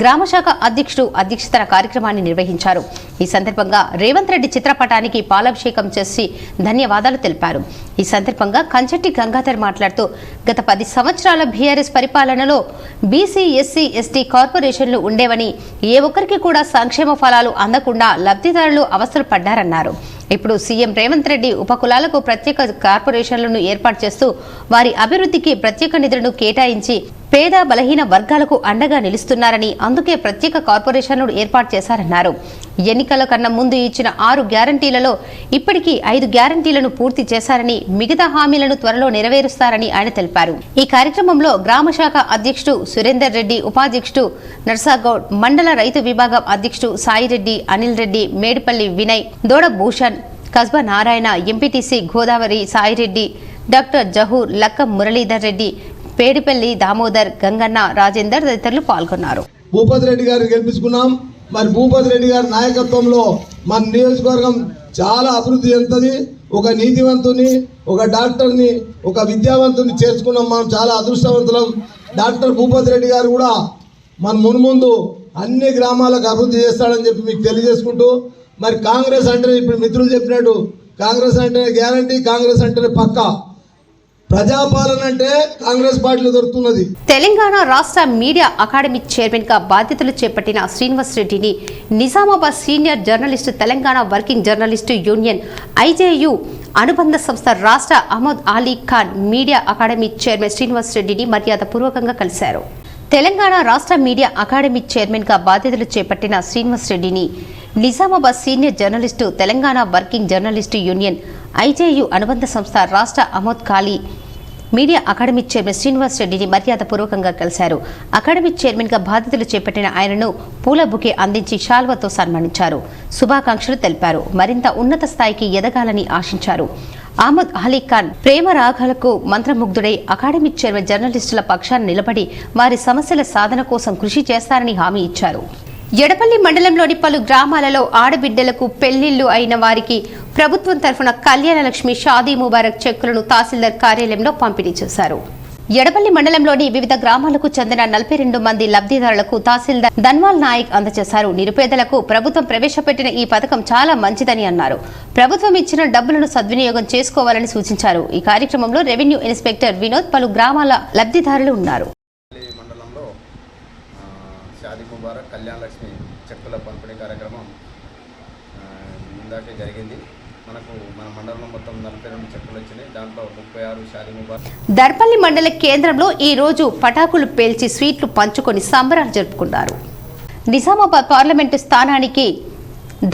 గ్రామశాఖ అధ్యక్షుడు అధ్యక్షతన కార్యక్రమాన్ని నిర్వహించారు. ఈ సందర్భంగా రేవంత్ రెడ్డి చిత్రపటానికి పాలాభిషేకం చేసి ధన్యవాదాలు తెలిపారు. ఈ సందర్భంగా కంచెట్టి గంగాధర్ మాట్లాడుతూ గత 10 సంవత్సరాల బీఆర్ఎస్ పరిపాలనలో బీసీ, ఎస్సీ, ఎస్టీ కార్పొరేషన్లు ఉండేవని ఏ ఒక్కరికి కూడా సంక్షేమ ఫలాలు అందకుండా లబ్ధిదారులు అవస్థలు పడ్డారన్నారు. ఇప్పుడు సీఎం రేవంత్ రెడ్డి ఉపకులాలకు ప్రత్యేక కార్పొరేషన్లను ఏర్పాటు చేస్తూ వారి అభివృద్ధికి ప్రత్యేక నిధులను కేటాయించి పేద బలహీన వర్గాలకు అండగా నిలుస్తున్నారని, అందుకే ప్రత్యేక కార్పొరేషన్లు ఏర్పాటు చేశారన్నారు. ఎన్నికల కన్నా ముందు ఇచ్చిన 6 గ్యారంటీలలో ఇప్పటికీ 5 గ్యారంటీలను పూర్తి చేశారని, మిగతా హామీలను త్వరలో నెరవేరుస్తారని ఆయన తెలిపారు. ఈ కార్యక్రమంలో గ్రామశాఖ అధ్యక్షుడు సురేందర్ రెడ్డి, ఉపాధ్యక్షుడు నర్సాగౌడ్, మండల రైతు విభాగం అధ్యక్షుడు సాయిరెడ్డి, అనిల్ రెడ్డి, మేడిపల్లి వినయ్, దోడ భూషణ్, కస్బా నారాయణ, ఎంపీటీసీ గోదావరి సాయిరెడ్డి, డాక్టర్ జహూర్, లక్కం మురళీధర్ రెడ్డి, పేడిపల్లి దామోదర్, గంగన్న, రాజేందర్ తదితరులు పాల్గొన్నారు. భూపతి రెడ్డి గారిని గెలిపించుకున్నాం. మరి భూపతి రెడ్డి గారి నాయకత్వంలో మన నియోజకవర్గం చాలా అభివృద్ధి చెందుతుంది. ఒక నీతివంతుని, ఒక డాక్టర్ని, ఒక విద్యావంతుని చేర్చుకున్నాం. మనం చాలా అదృష్టవంతులం. డాక్టర్ భూపతి రెడ్డి గారు కూడా మన మున్ముందు అన్ని గ్రామాలకు అభివృద్ధి చేస్తాడని చెప్పి మీకు తెలియజేసుకుంటూ, మరి కాంగ్రెస్ అంటే ఇప్పుడు మిత్రులు చెప్పినట్టు కాంగ్రెస్ అంటేనే గ్యారంటీ, కాంగ్రెస్ అంటేనే పక్కా. ప్రజాపాలన అంటే కాంగ్రెస్ పార్టీలో దొరుకుతున్నది. తెలంగాణ రాష్ట్ర మీడియా అకాడమీ చైర్మన్ గా బాధ్యతలు చేపట్టిన శ్రీనివాస్ రెడ్డిని Nizamabad senior journalist, Telangana working journalist union IJU అనుబంధ సంస్థ రాష్ట్ర Ahmed Ali Khan media academy chairman Srinivas రెడ్డిని మర్యాదపూర్వకంగా కలిశారు. తెలంగాణ రాష్ట్ర మీడియా అకాడమీ చైర్మన్ గా బాధ్యతలు చేపట్టిన శ్రీనివాస్ రెడ్డిని Nizamabad senior journalist, Telangana working journalist union IJU అనుబంధ సంస్థ రాష్ట్ర అహ్మద్ ఖాళీ మీడియా అకాడమీ చైర్మన్ శ్రీనివాస్ రెడ్డిని మర్యాదపూర్వకంగా కలిశారు. అకాడమీ చైర్మన్ గా బాధ్యతలు చేపట్టిన ఆయనను పూల బుకే అందించి శాల్వాతో సన్మానించారు. శుభాకాంక్షలు తెలిపారు. మరింత ఉన్నత స్థాయికి ఎదగాలని ఆశించారు. అహ్మద్ అలీ ఖాన్ ప్రేమ రాగాలకు మంత్రముగ్ధుడై అకాడమీ చైర్మన్ జర్నలిస్టుల పక్షాన నిలబడి వారి సమస్యల సాధన కోసం కృషి చేస్తారని హామీ ఇచ్చారు. ఎడపల్లి మండలంలోని పలు గ్రామాలలో ఆడబిడ్డలకు పెళ్లిళ్లు అయిన వారికి ప్రభుత్వం తరఫున కళ్యాణ లక్ష్మి, షాదీ ముబారక్ చెక్కులను తహసీల్దార్ కార్యాలయంలో పంపిణీ చేశారు. ఎడపల్లి మండలంలోని వివిధ గ్రామాలకు చెందిన 42 మంది లబ్ధిదారులకు తహసీల్దార్ ధన్వాల్ నాయక్ అందజేశారు. నిరుపేదలకు ప్రభుత్వం ప్రవేశపెట్టిన ఈ పథకం చాలా మంచిదని అన్నారు. ప్రభుత్వం ఇచ్చిన డబ్బులను సద్వినియోగం చేసుకోవాలని సూచించారు. ఈ కార్యక్రమంలో రెవెన్యూ ఇన్స్పెక్టర్ వినోద్, పలు గ్రామాల లబ్ధిదారులు ఉన్నారు. షాదీ ముబారక్, కళ్యాణ లక్ష్మి చెక్కుల పంపిణీ కార్యక్రమం ఇందాకే జరిగింది. మనకు మన మండలంలో మొత్తం 42 చెక్కులు వచ్చినాయి. దాంట్లో 36 షాదీ ముబారక్. దర్పల్లి మండల కేంద్రంలో ఈ రోజు పటాకులు పేల్చి స్వీట్లు పంచుకొని సంబరాలు జరుపుకున్నారు. నిజామాబాద్ పార్లమెంటు స్థానానికి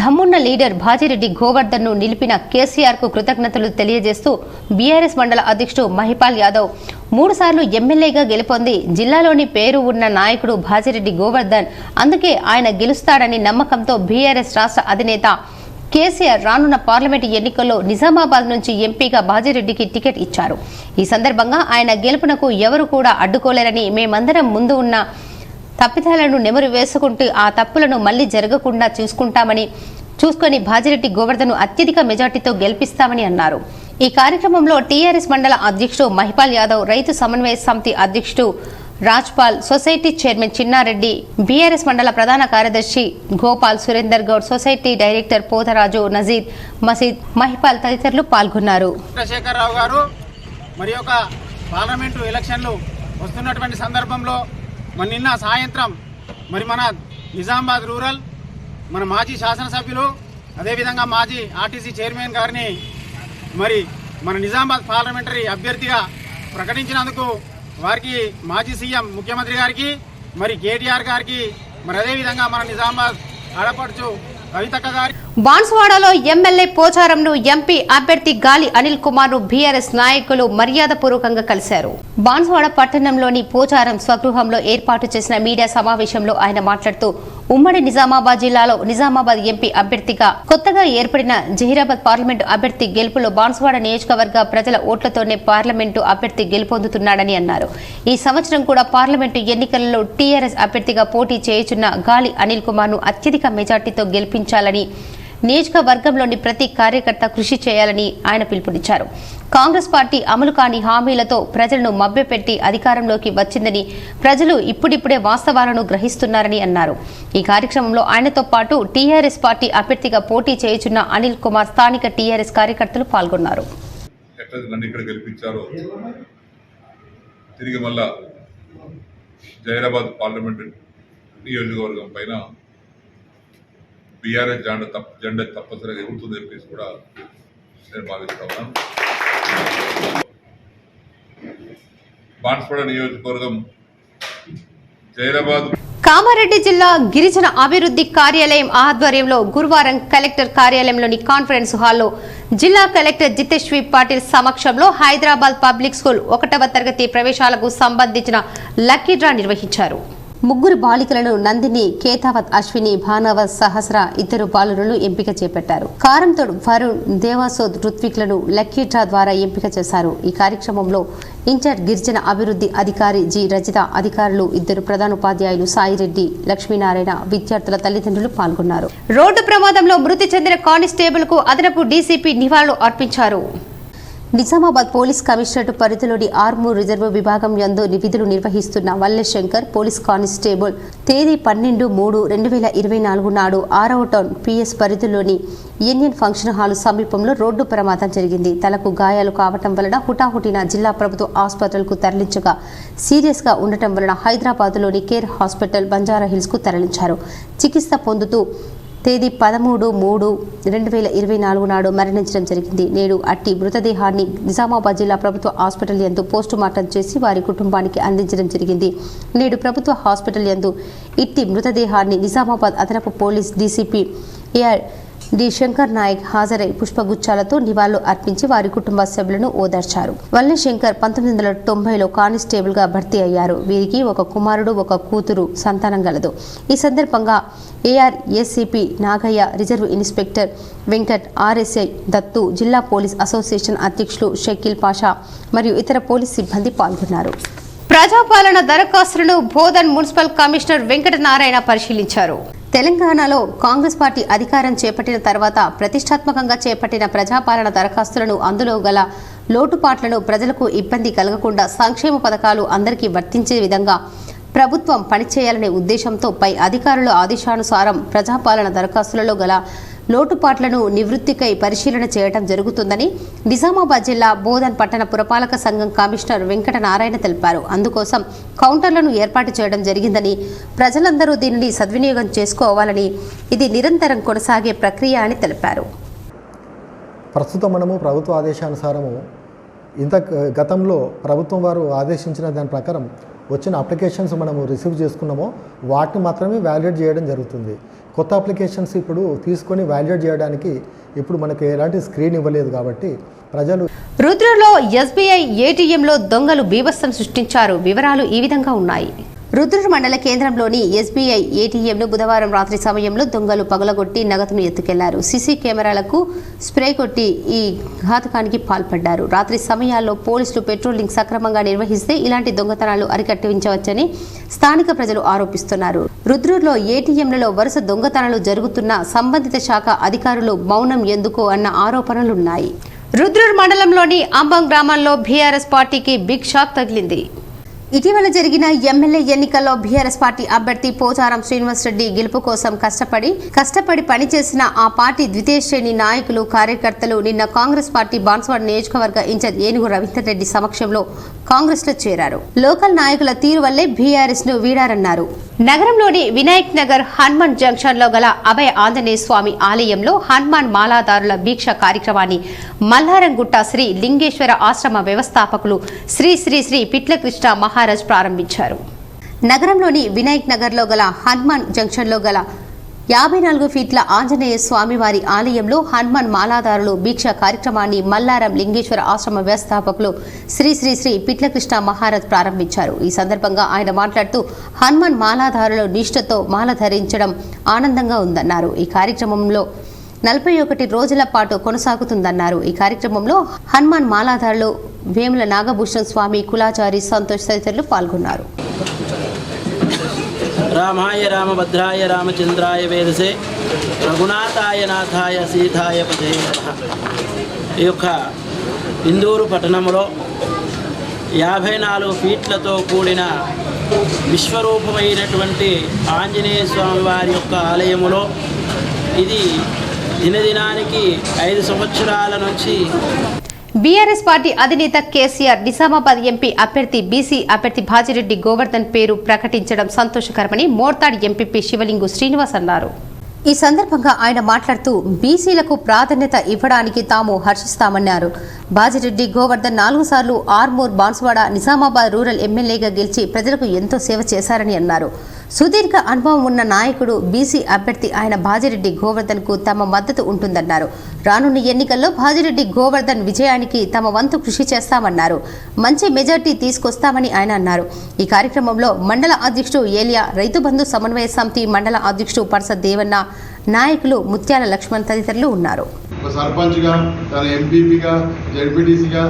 దమ్మున్న లీడర్ భాజిరెడ్డి గోవర్ధన్ ను నిలిపిన కేసీఆర్ కు కృతజ్ఞతలు తెలియజేస్తూ బీఆర్ఎస్ మండల అధ్యక్షుడు మహిపాల్ యాదవ్ 3 సార్లు ఎమ్మెల్యేగా గెలుపొంది జిల్లాలోని పేరు ఉన్న నాయకుడు భాజిరెడ్డి గోవర్ధన్, అందుకే ఆయన గెలుస్తాడని నమ్మకంతో బీఆర్ఎస్ రాష్ట్ర అధినేత కేసీఆర్ రానున్న పార్లమెంటు ఎన్నికల్లో నిజామాబాద్ నుంచి ఎంపీగా భాజిరెడ్డికి టికెట్ ఇచ్చారు. ఈ సందర్భంగా ఆయన గెలుపునకు ఎవరు కూడా అడ్డుకోలేరని, మేమందరం ముందు ఉన్న తప్పిదాలను నెమరు వేసుకుంటూ ఆ తప్పులను మళ్లీ జరగకుండా చూసుకొని భాజిరెడ్డి గోవర్ధన్ అత్యధిక మెజార్టీతో గెలిపిస్తామని అన్నారు. ఈ కార్యక్రమంలో టీఆర్ఎస్ మండల అధ్యక్షుడు మహిపాల్ యాదవ్, రైతు సమన్వయ సమితి అధ్యక్షుడు Rajpal, society chairman Chinna Reddy, BRS మండల ప్రధాన కార్యదర్శి గోపాల్, సురేందర్ గౌడ్, సొసైటీ డైరెక్టర్ పోతరాజు, నజీద్, మసీద్, మహిపాల్ తదితరులు పాల్గొన్నారు. చంద్రశేఖరరావు గారు మరి ఒక పార్లమెంటు ఎలక్షన్లు వస్తున్నటువంటి సందర్భంలో నిన్న సాయంత్రం మరి మన నిజామాబాద్ రూరల్ మన మాజీ శాసనసభ్యులు, అదేవిధంగా మాజీ ఆర్టీసీ చైర్మన్ గారిని మరి మన నిజామాబాద్ పార్లమెంటరీ అభ్యర్థిగా ప్రకటించినందుకు వారికి మాజీ సీఎం ముఖ్యమంత్రి గారికి, మరి కేటీఆర్ గారికి, మరి అదేవిధంగా మన నిజామాబాద్ ఆడపడుచు కవితక్క గారి బాన్సువాడలో ఎమ్మెల్యే పోచారంను ఎంపీ అభ్యర్థి గాలి అనిల్ కుమార్ ను బీఆర్ఎస్ నాయకులు మర్యాదపూర్వకంగా కలిశారు. బాన్సువాడ పట్టణంలోని పోచారం స్వగృహంలో ఏర్పాటు చేసిన మీడియా సమావేశంలో ఆయన మాట్లాడుతూ ఉమ్మడి నిజామాబాద్ జిల్లాలో నిజామాబాద్ ఎంపీ అభ్యర్థిగా కొత్తగా ఏర్పడిన జహీరాబాద్ పార్లమెంటు అభ్యర్థి గెలుపులో బాన్సువాడ నియోజకవర్గ ప్రజల ఓట్లతోనే పార్లమెంటు అభ్యర్థి గెలుపొందుతున్నాడని అన్నారు. ఈ సంవత్సరం కూడా పార్లమెంటు ఎన్నికలలో టీఆర్ఎస్ అభ్యర్థిగా పోటీ చేయుచున్న గాలి అనిల్ కుమార్ ను అత్యధిక మెజార్టీతో గెలిపించాలని నియోజకవర్గంలోని ప్రతి కార్యకర్త కృషి చేయాలని ఆయన పిలుపునిచ్చారు. కాంగ్రెస్ పార్టీ అమలు కాని హామీలతో ప్రజలను మభ్యపెట్టి అధికారంలోకి వచ్చిందని ప్రజలు ఇప్పుడిప్పుడే వాస్తవాలను గ్రహిస్తున్నారని అన్నారు. ఈ కార్యక్రమంలో ఆయనతో పాటు టీఆర్ఎస్ పార్టీ అభ్యర్థిగా పోటీ చేయుచున్న అనిల్ కుమార్, స్థానిక టీఆర్ఎస్ కార్యకర్తలు పాల్గొన్నారు. తిరిగి మళ్ళా జైరాబాద్ పార్లమెంట్ నియోజకవర్గం పైన బీఆర్ఎస్ జెండా తప్పనిసరిగా ఎగురుతుంది చెప్పేసి కూడా నేను భావిస్తా ఉన్నాను. బాన్స్వాడ నియోజకవర్గం జైరాబాద్ కామారెడ్డి జిల్లా గిరిజన అభివృద్ధి కార్యాలయం ఆధ్వర్యంలో గురువారం కలెక్టర్ కార్యాలయంలోని కాన్ఫరెన్స్ హాల్లో జిల్లా కలెక్టర్ జితేశ్వరి పాటిల్ సమక్షంలో హైదరాబాద్ పబ్లిక్ స్కూల్ 1వ తరగతి ప్రవేశాలకు సంబంధించిన లక్కీ డ్రా నిర్వహించారు. ముగ్గురు బాలికలను నందిని, కేతావత్, అశ్విని, భానవత్, సహస్ర ఇద్దరు బాలులను ఎంపిక చేపట్టారు. కారంతోడు, వరుణ్, దేవాసోద్, రుత్విక్లను లక్కీ డ్రా ద్వారా ఎంపిక చేశారు. ఈ కార్యక్రమంలో ఇన్ఛార్జ్ గిరిజన అభివృద్ధి అధికారి జి రజిత, అధికారులు, ఇద్దరు ప్రధానోపాధ్యాయులు సాయిరెడ్డి, లక్ష్మీనారాయణ, విద్యార్థుల తల్లిదండ్రులు పాల్గొన్నారు. రోడ్డు ప్రమాదంలో మృతి చెందిన కానిస్టేబుల్ కు అదనపు డీసీపీ నివాళులు అర్పించారు. నిజామాబాద్ పోలీస్ కమిషనరేట్ పరిధిలోని ఆర్మూర్ రిజర్వ్ విభాగం యందు విధులు నిర్వహిస్తున్న వల్లెశంకర్ పోలీస్ కానిస్టేబుల్ తేదీ 12/3/2024 నాడు 6వ టౌన్ పిఎస్ పరిధిలోని యూనియన్ ఫంక్షన్ హాల్ సమీపంలో రోడ్డు ప్రమాదం జరిగింది. తలకు గాయాలు కావటం వలన హుటాహుటిన జిల్లా ప్రభుత్వ ఆసుపత్రులకు తరలించగా సీరియస్ గా ఉండటం వలన హైదరాబాద్లోని కేర్ హాస్పిటల్ బంజారాహిల్స్ కు తరలించారు. చికిత్స పొందుతూ తేదీ 13/3/2024 నాడు మరణించడం జరిగింది. నేడు అట్టి మృతదేహాన్ని నిజామాబాద్ జిల్లా ప్రభుత్వ హాస్పిటల్ యందు పోస్టుమార్టం చేసి వారి కుటుంబానికి అందించడం జరిగింది. నేడు ప్రభుత్వ హాస్పిటల్ యందు ఇట్టి మృతదేహాన్ని నిజామాబాద్ అదనపు police DCP AR D Shankar Naik హాజరై పుష్పగుచ్చాలతో నివాళులు అర్పించి వారి కుటుంబ సభ్యులను ఓదార్చారు. వల్లే శంకర్ 1990లో కానిస్టేబుల్ గా భర్తీ అయ్యారు. వీరికి ఒక కుమారుడు, ఒక కూతురు సంతానం గలదు. ఈ సందర్భంగా AR ACP Nagaiah, reserve inspector Venkat, RSI Dattu, జిల్లా పోలీస్ అసోసియేషన్ అధ్యక్షులు షకీల్ పాషా మరియు ఇతర పోలీస్ సిబ్బంది పాల్గొన్నారు. ప్రజాపాలన దరఖాస్తులను బోధన్ మున్సిపల్ కమిషనర్ వెంకట నారాయణ పరిశీలించారు. తెలంగాణలో కాంగ్రెస్ పార్టీ అధికారం చేపట్టిన తర్వాత ప్రతిష్టాత్మకంగా చేపట్టిన ప్రజాపాలన దరఖాస్తులను, అందులో గల లోటుపాట్లను, ప్రజలకు ఇబ్బంది కలగకుండా సంక్షేమ పథకాలు అందరికీ వర్తించే విధంగా ప్రభుత్వం పనిచేయాలనే ఉద్దేశంతో పై అధికారుల ఆదేశానుసారం ప్రజాపాలన దరఖాస్తులలో గల లోటుపాట్లను నివృత్తికై పరిశీలన చేయడం జరుగుతుందని నిజామాబాద్ జిల్లా బోధన్ పట్టణ పురపాలక సంఘం కమిషనర్ వెంకట నారాయణ తెలిపారు. అందుకోసం కౌంటర్లను ఏర్పాటు చేయడం జరిగిందని, ప్రజలందరూ దీనిని సద్వినియోగం చేసుకోవాలని, ఇది నిరంతరం కొనసాగే ప్రక్రియ అని తెలిపారు. ప్రస్తుతం మనము ప్రభుత్వ ఆదేశానుసారము గతంలో ప్రభుత్వం వారు ఆదేశించిన దాని ప్రకారం వచ్చిన అప్లికేషన్స్ మనము రిసీవ్ చేసుకున్నామో వాటిని మాత్రమే వ్యాలిడేట్ చేయడం జరుగుతుంది. కొత్త అప్లికేషన్స్ ఇప్పుడు తీసుకొని వ్యాలిడేట్ చేయడానికి ఇప్పుడు మనకు ఎలాంటి స్క్రీన్ ఇవ్వలేదు కాబట్టి ప్రజలు. రుద్రలో ఎస్బీఐ ఏటీఎంలో దొంగలు బీభత్సం సృష్టించారు. వివరాలు ఈ విధంగా ఉన్నాయి. రుద్రూరు మండల కేంద్రంలోని ఎస్బీఐ ఏటీఎంను బుధవారం రాత్రి సమయంలో దొంగలు పగలగొట్టి నగదును ఎత్తుకెళ్లారు. సీసీ కెమెరాలకు స్ప్రే కొట్టి ఈ ఘాతకానికి పాల్పడ్డారు. రాత్రి సమయాల్లో పోలీసులు పెట్రోలింగ్ సక్రమంగా నిర్వహిస్తే ఇలాంటి దొంగతనాలు అరికట్టించవచ్చని స్థానిక ప్రజలు ఆరోపిస్తున్నారు. రుద్రూరులో ఏటీఎంలలో వరుస దొంగతనాలు జరుగుతున్న సంబంధిత శాఖ అధికారులు మౌనం ఎందుకు అన్న ఆరోపణలున్నాయి. రుద్రూరు మండలంలోని అంబం గ్రామంలో బీఆర్ఎస్ పార్టీకి బిగ్ షాక్ తగిలింది. ఇటీవల జరిగిన ఎమ్మెల్యే ఎన్నికల్లో బీఆర్ఎస్ పార్టీ అభ్యర్థి పోచారం శ్రీనివాస్ రెడ్డి గెలుపు కోసం కష్టపడి పనిచేసిన ఆ పార్టీ ద్వితీయ శ్రేణి నాయకులు, కార్యకర్తలు నిన్న కాంగ్రెస్ పార్టీ బాన్స్వాడ నియోజకవర్గ ఇన్ఛార్జ్ ఏనుగు రవీందర్ రెడ్డి సమక్షంలో కాంగ్రెస్ లో చేరారు. లోకల్ నాయకుల తీరు వల్లే బీఆర్ఎస్ ను వీడారన్నారు. నగరంలోని వినాయక్ నగర్ హనుమాన్ జంక్షన్ లో గల అభయ ఆంజనేయ స్వామి ఆలయంలో హనుమాన్ మాలాదారుల దీక్ష కార్యక్రమాన్ని మల్లారంగుట్ట శ్రీ లింగేశ్వర ఆశ్రమ వ్యవస్థాపకులు శ్రీ శ్రీ శ్రీ పిట్లకృష్ణ మహారాజ్ ప్రారంభించారు. నగరంలోని వినాయక్ నగర్ లో గల హనుమాన్ జంక్షన్ లో గల 54 ఫీట్ల ఆంజనేయ స్వామివారి ఆలయంలో హనుమాన్ మాలాదారులు దీక్ష కార్యక్రమాన్ని మల్లారం లింగేశ్వర ఆశ్రమ వ్యవస్థాపకులు శ్రీ శ్రీ శ్రీ పిట్లకృష్ణ మహారాజ్ ప్రారంభించారు. ఈ సందర్భంగా ఆయన మాట్లాడుతూ హనుమాన్ మాలాదారులు నిష్ఠతో మాల ధరించడం ఆనందంగా ఉందన్నారు. ఈ కార్యక్రమంలో 41 రోజుల పాటు కొనసాగుతుందన్నారు. ఈ కార్యక్రమంలో హనుమాన్ మాలాధారులు వేముల నాగభూషణ్ స్వామి, కులాచారి సంతోష్ తదితరులు పాల్గొన్నారు. రామాయ రామభద్రాయ రామచంద్రాయ వేదసే రఘునాథాయ నాథాయ సీతాయ పదే నమః. ఈ యొక్క ఇందూరు పట్టణంలో 54 ఫీట్లతో కూడిన విశ్వరూపమైనటువంటి ఆంజనేయ స్వామి వారి యొక్క ఆలయములో ఇది దినదినానికి 5 సంవత్సరాల నుంచి బీఆర్ఎస్ పార్టీ అధినేత కేసీఆర్ నిజామాబాద్ ఎంపీ అభ్యర్థి బీసీ అభ్యర్థి భాజిరెడ్డి గోవర్ధన్ పేరు ప్రకటించడం సంతోషకరమని మోర్తాడ్ ఎంపీపీ శివలింగు శ్రీనివాస్ అన్నారు. ఈ సందర్భంగా ఆయన మాట్లాడుతూ బీసీలకు ప్రాధాన్యత ఇవ్వడానికి తాము హర్షిస్తామన్నారు. బాజిరెడ్డి గోవర్ధన్ 4 సార్లు ఆర్మూర్, బాన్సువాడ, నిజామాబాద్ రూరల్ ఎమ్మెల్యేగా గెలిచి ప్రజలకు ఎంతో సేవ చేశారని అన్నారు. సుదీర్ఘ అనుభవం ఉన్న నాయకుడు బీసీ అభ్యర్థి ఆయన బాజిరెడ్డి గోవర్ధన్ కు తమ మద్దతు ఉంటుందన్నారు. రానున్న ఎన్నికల్లో బాజిరెడ్డి గోవర్ధన్ విజయానికి తమ వంతు కృషి చేస్తామన్నారు. మంచి మెజార్టీ తీసుకొస్తామని ఆయన అన్నారు. ఈ కార్యక్రమంలో మండల అధ్యక్షుడు ఏలియా, రైతు బంధు సమన్వయ సమితి మండల అధ్యక్షుడు పరస దేవన్న, నాయకులు ముత్యాల లక్ష్మణ్ తదితరులు ఉన్నారు. సర్పంచ్గా, తన ఎంపీపీగా, జడ్పీటీసీగా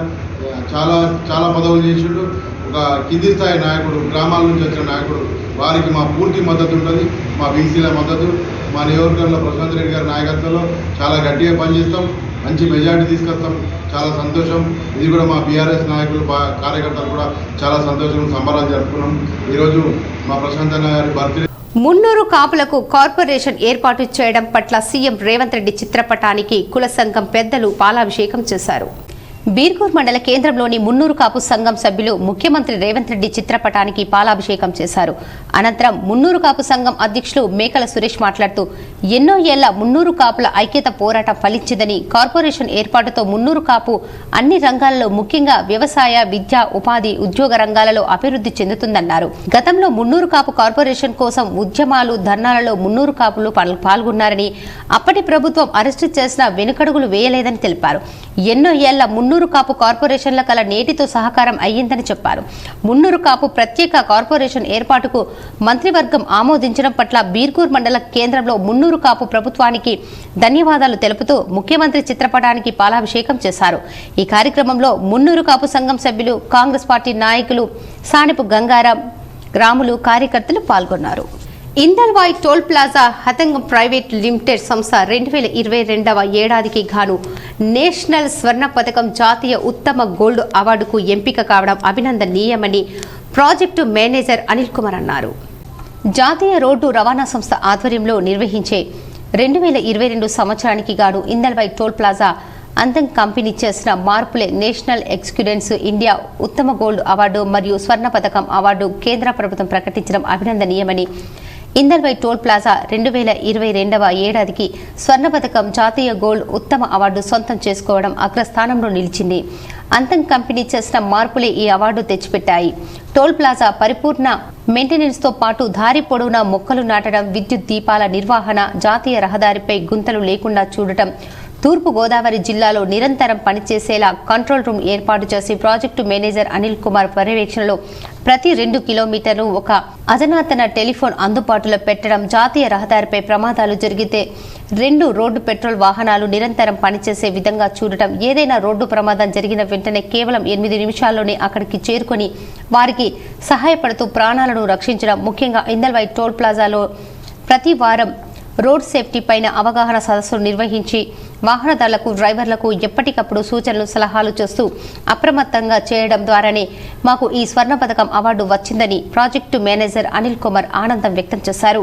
చాలా పదవులు చేసిండు. ఒక కింది స్థాయి నాయకుడు, గ్రామాల నుంచి వచ్చిన నాయకుడు. వారికి మా పూర్తి మద్దతు ఉంటుంది. మా బీసీల మద్దతు, మా నియోజకవర్గంలో ప్రశాంత్ రెడ్డి గారి నాయకత్వంలో చాలా గట్టిగా పనిచేస్తాం. మంచి మెజార్టీ తీసుకొస్తాం. చాలా సంతోషం. ఇది కూడా మా బీఆర్ఎస్ నాయకులు, కార్యకర్తలు కూడా చాలా సంతోషం, సంబరాలు జరుపుకున్నాం. ఈరోజు మా ప్రశాంత్ అన్న గారి బర్త్డే. మున్నూరు కాపులకు కార్పొరేషన్ ఏర్పాటు చేయడం పట్ల సీఎం రేవంత్ రెడ్డి చిత్రపటానికి కుల సంఘం పెద్దలు పాలాభిషేకం చేశారు. బీర్గూర్ మండల కేంద్రంలోని మున్నూరు కాపు సంఘం సభ్యులు ముఖ్యమంత్రి రేవంత్ రెడ్డి చిత్రపటానికి పాలాభిషేకం చేశారు. అనంతరం మున్నూరు కాపు సంఘం అధ్యక్షులు మేకల సురేష్ మాట్లాడుతూ ఎన్నో ఏళ్ల మున్నూరు కాపుల ఐక్యత పోరాటం ఫలించిందని, కార్పొరేషన్ ఏర్పాటుతో మున్నూరు కాపు అన్ని రంగాలలో ముఖ్యంగా వ్యవసాయ, విద్య, ఉపాధి, ఉద్యోగ రంగాలలో అభివృద్ధి చెందుతుందన్నారు. గతంలో మున్నూరు కాపు కార్పొరేషన్ కోసం ఉద్యమాలు, ధర్నాలలో మున్నూరు కాపులు పాల్గొన్నారని, అప్పటి ప్రభుత్వం అరెస్టు చేసిన వెనుకడుగులు వేయలేదని తెలిపారు. ఎన్నో ఏళ్ల మున్నూరు కాపు కార్పొరేషన్ల కల నేటితో సహకారం అయ్యిందని చెప్పారు. మున్నూరు కాపు ప్రత్యేక కార్పొరేషన్ ఏర్పాటుకు మంత్రివర్గం ఆమోదించడం పట్ల బీర్గూర్ మండల కేంద్రంలో మున్నూరు కాపు ప్రభుత్వానికి ధన్యవాదాలు తెలుపుతూ ముఖ్యమంత్రి చిత్రపటానికి పాలాభిషేకం చేశారు. ఈ కార్యక్రమంలో మున్నూరు కాపు సంఘం సభ్యులు, కాంగ్రెస్ పార్టీ నాయకులు, సానిపు గంగారాం, గ్రాములు, కార్యకర్తలు పాల్గొన్నారు. ఇందల్వాయి టోల్ ప్లాజా హతంగం ప్రైవేట్ లిమిటెడ్ సంస్థ 2022వ ఏడాదికి గాను నేషనల్ స్వర్ణ పథకం జాతీయ ఉత్తమ గోల్డ్ అవార్డుకు ఎంపిక కావడం అభినందనీయమని ప్రాజెక్టు మేనేజర్ అనిల్ కుమార్ అన్నారు. జాతీయ రోడ్డు రవాణా సంస్థ ఆధ్వర్యంలో నిర్వహించే 2022 సంవత్సరానికి గాను ఇందల్వాయి టోల్ ప్లాజా అంతం కంపెనీ చేసిన మార్పులే నేషనల్ ఎక్స్క్యూడెన్స్ ఇండియా ఉత్తమ గోల్డ్ అవార్డు మరియు స్వర్ణ పథకం అవార్డు కేంద్ర ప్రభుత్వం ప్రకటించడం అభినందనీయమని, ఇందల్వాయి టోల్ ప్లాజా 2022వ ఏడాదికి స్వర్ణ పథకం, జాతీయ గోల్డ్ ఉత్తమ అవార్డు సొంతం చేసుకోవడం అగ్రస్థానంలో నిలిచింది. అంతం కంపెనీ చేసిన మార్పులే ఈ అవార్డు తెచ్చిపెట్టాయి. టోల్ ప్లాజా పరిపూర్ణ మెయింటెనెన్స్తో పాటు దారి పొడవునా మొక్కలు నాటడం, విద్యుత్ దీపాల నిర్వహణ, జాతీయ రహదారిపై గుంతలు లేకుండా చూడటం, తూర్పు గోదావరి జిల్లాలో నిరంతరం పనిచేసేలా కంట్రోల్ రూమ్ ఏర్పాటు చేసి ప్రాజెక్టు మేనేజర్ అనిల్ కుమార్ పర్యవేక్షణలో ప్రతి 2 కిలోమీటర్లు ఒక అధునాతన టెలిఫోన్ అందుబాటులో పెట్టడం, జాతీయ రహదారిపై ప్రమాదాలు జరిగితే 2 రోడ్డు పెట్రోల్ వాహనాలు నిరంతరం పనిచేసే విధంగా చూడటం, ఏదైనా రోడ్డు ప్రమాదం జరిగిన వెంటనే కేవలం 8 నిమిషాల్లోనే అక్కడికి చేరుకొని వారికి సహాయపడుతూ ప్రాణాలను రక్షించడం. ముఖ్యంగా ఇందల్వాయి టోల్ ప్లాజాలో ప్రతి వారం రోడ్ సేఫ్టీ పైన అవగాహన సదస్సులు నిర్వహించి వాహనదారులకు, డ్రైవర్లకు ఎప్పటికప్పుడు సూచనలు, సలహాలు చేస్తూ అప్రమత్తంగా చేయడం ద్వారానే మాకు ఈ స్వర్ణ పథకం అవార్డు వచ్చిందని ప్రాజెక్టు మేనేజర్ అనిల్ కుమార్ ఆనందం వ్యక్తం చేశారు.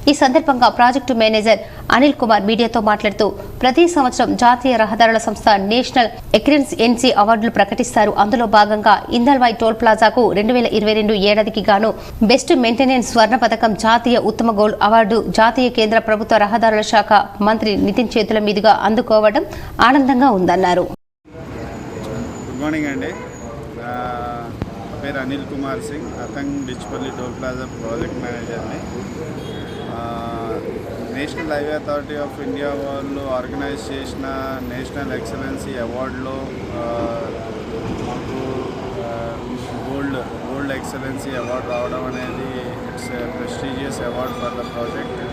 ఈ సందర్భంగా ప్రాజెక్టు మేనేజర్ అనిల్ కుమార్ మీడియాతో మాట్లాడుతూ ప్రతి సంవత్సరం జాతీయ రహదారుల సంస్థ నేషనల్ ఎక్సలెన్స్ అవార్డులు ప్రకటిస్తారు. అందులో భాగంగా ఇందల్వాయి టోల్ ప్లాజాకు 2022 ఏడాదికి గాను బెస్ట్ మెయింటెనెన్స్ స్వర్ణ పథకం, జాతీయ ఉత్తమ గోల్డ్ అవార్డు జాతీయ కేంద్ర ప్రభుత్వ రహదారుల శాఖ మంత్రి నితిన్ చేతుల మీదుగా అందుకోవడం ఆనందంగా ఉందన్నారు. గుడ్ మార్నింగ్ అండి. పేరు Anil Kumar Singh, Athang Dichpally toll plaza project మేనేజర్ని. National highway authority of India వాళ్ళు ఆర్గనైజ్ చేసిన నేషనల్ ఎక్సలెన్సీ అవార్డులో మాకు గోల్డ్ ఎక్సలెన్సీ అవార్డు రావడం అనేది it's prestigious award for the project.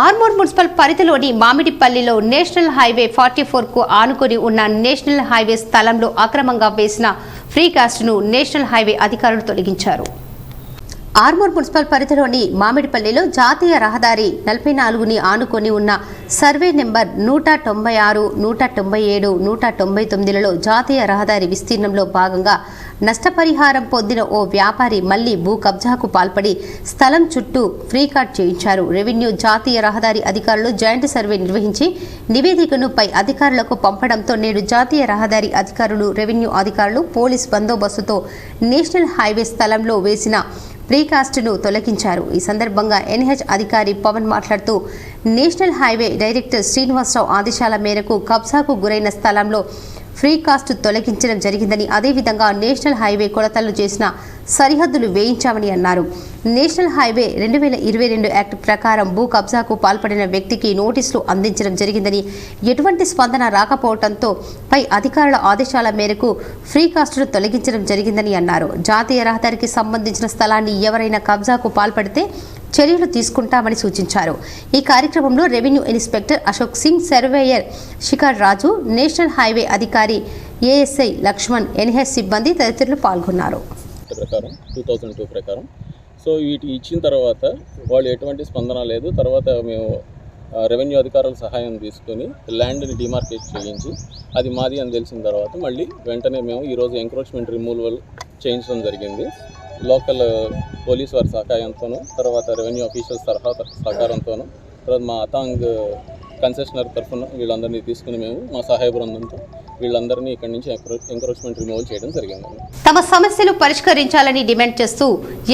Armoor municipal పరిధిలోని మామిడిపల్లిలో నేషనల్ హైవే 44కు ఆనుకొని ఉన్న నేషనల్ హైవే స్థలంలో అక్రమంగా వేసిన ఫ్రీ కాస్ట్ను నేషనల్ హైవే అధికారులు తొలగించారు. ఆర్మూర్ మున్సిపల్ పరిధిలోని మామిడిపల్లిలో జాతీయ రహదారి 44ని ఆనుకొని ఉన్న సర్వే నెంబర్ 196, 197, 199లలో జాతీయ రహదారి విస్తీర్ణంలో భాగంగా నష్టపరిహారం పొందిన ఓ వ్యాపారి మళ్లీ భూ కబ్జాకు పాల్పడి స్థలం చుట్టూ ఫ్రీ కార్డ్ చేయించారు. రెవెన్యూ జాతీయ రహదారి అధికారులు జాయింట్ సర్వే నిర్వహించి నివేదికను పై అధికారులకు పంపడంతో నేడు జాతీయ రహదారి అధికారులు, రెవెన్యూ అధికారులు పోలీస్ బందోబస్తుతో నేషనల్ హైవే స్థలంలో వేసిన ప్రీకాస్ట్ను తొలగించారు. ఈ సందర్భంగా ఎన్హెచ్ అధికారి పవన్ మాట్లాడుతూ నేషనల్ హైవే డైరెక్టర్ శ్రీనివాసరావు ఆదేశాల మేరకు కబ్జాకు గురైన స్థలంలో ఫ్రీ కాస్ట్ తొలగించడం జరిగిందని, అదేవిధంగా నేషనల్ హైవే కొలతలు చేసిన సరిహద్దులు వేయించామని అన్నారు. నేషనల్ హైవే 2022 యాక్ట్ ప్రకారం భూ కబ్జాకు పాల్పడిన వ్యక్తికి నోటీసులు అందించడం జరిగిందని, ఎటువంటి స్పందన రాకపోవడంతో పై అధికారుల ఆదేశాల మేరకు ఫ్రీ కాస్ట్ను తొలగించడం జరిగిందని అన్నారు. జాతీయ రహదారికి సంబంధించిన స్థలాన్ని ఎవరైనా కబ్జాకు పాల్పడితే చర్యలు తీసుకుంటామని సూచించారు. ఈ కార్యక్రమంలో revenue inspector Ashok Singh, surveyor Shikhar Raju, national highway అధికారి ఏఎస్ఐ లక్ష్మణ్, ఎన్హెచ్ సిబ్బంది తదితరులు పాల్గొన్నారు. 2002 ప్రకారం సో వీటి ఇచ్చిన తర్వాత వాళ్ళు ఎటువంటి స్పందన లేదు. తర్వాత మేము రెవెన్యూ అధికారుల సహాయం తీసుకొని ల్యాండ్ని డిమార్కేట్ చేయించి అది మాది అని తెలిసిన తర్వాత మళ్ళీ వెంటనే మేము ఈరోజు ఎంక్రోచ్మెంట్ రిమూవల్ చేయించడం జరిగింది. లోకల్ పోలీస్ వారి సహాయంతోనూ, తర్వాత రెవెన్యూ ఆఫీషియల్స్ సహకారంతోనూ, తర్వాత మా అతాంగ్ కన్సెషనర్ తరఫున వీళ్ళందరినీ తీసుకుని మేము మా సహాయ బృందంతో వీళ్ళందరినీ ఇక్కడి నుంచి ఎంక్రోచ్మెంట్ రిమూవల్ చేయడం జరిగింది. తమ సమస్యలు పరిష్కరించాలని డిమాండ్ చేస్తూ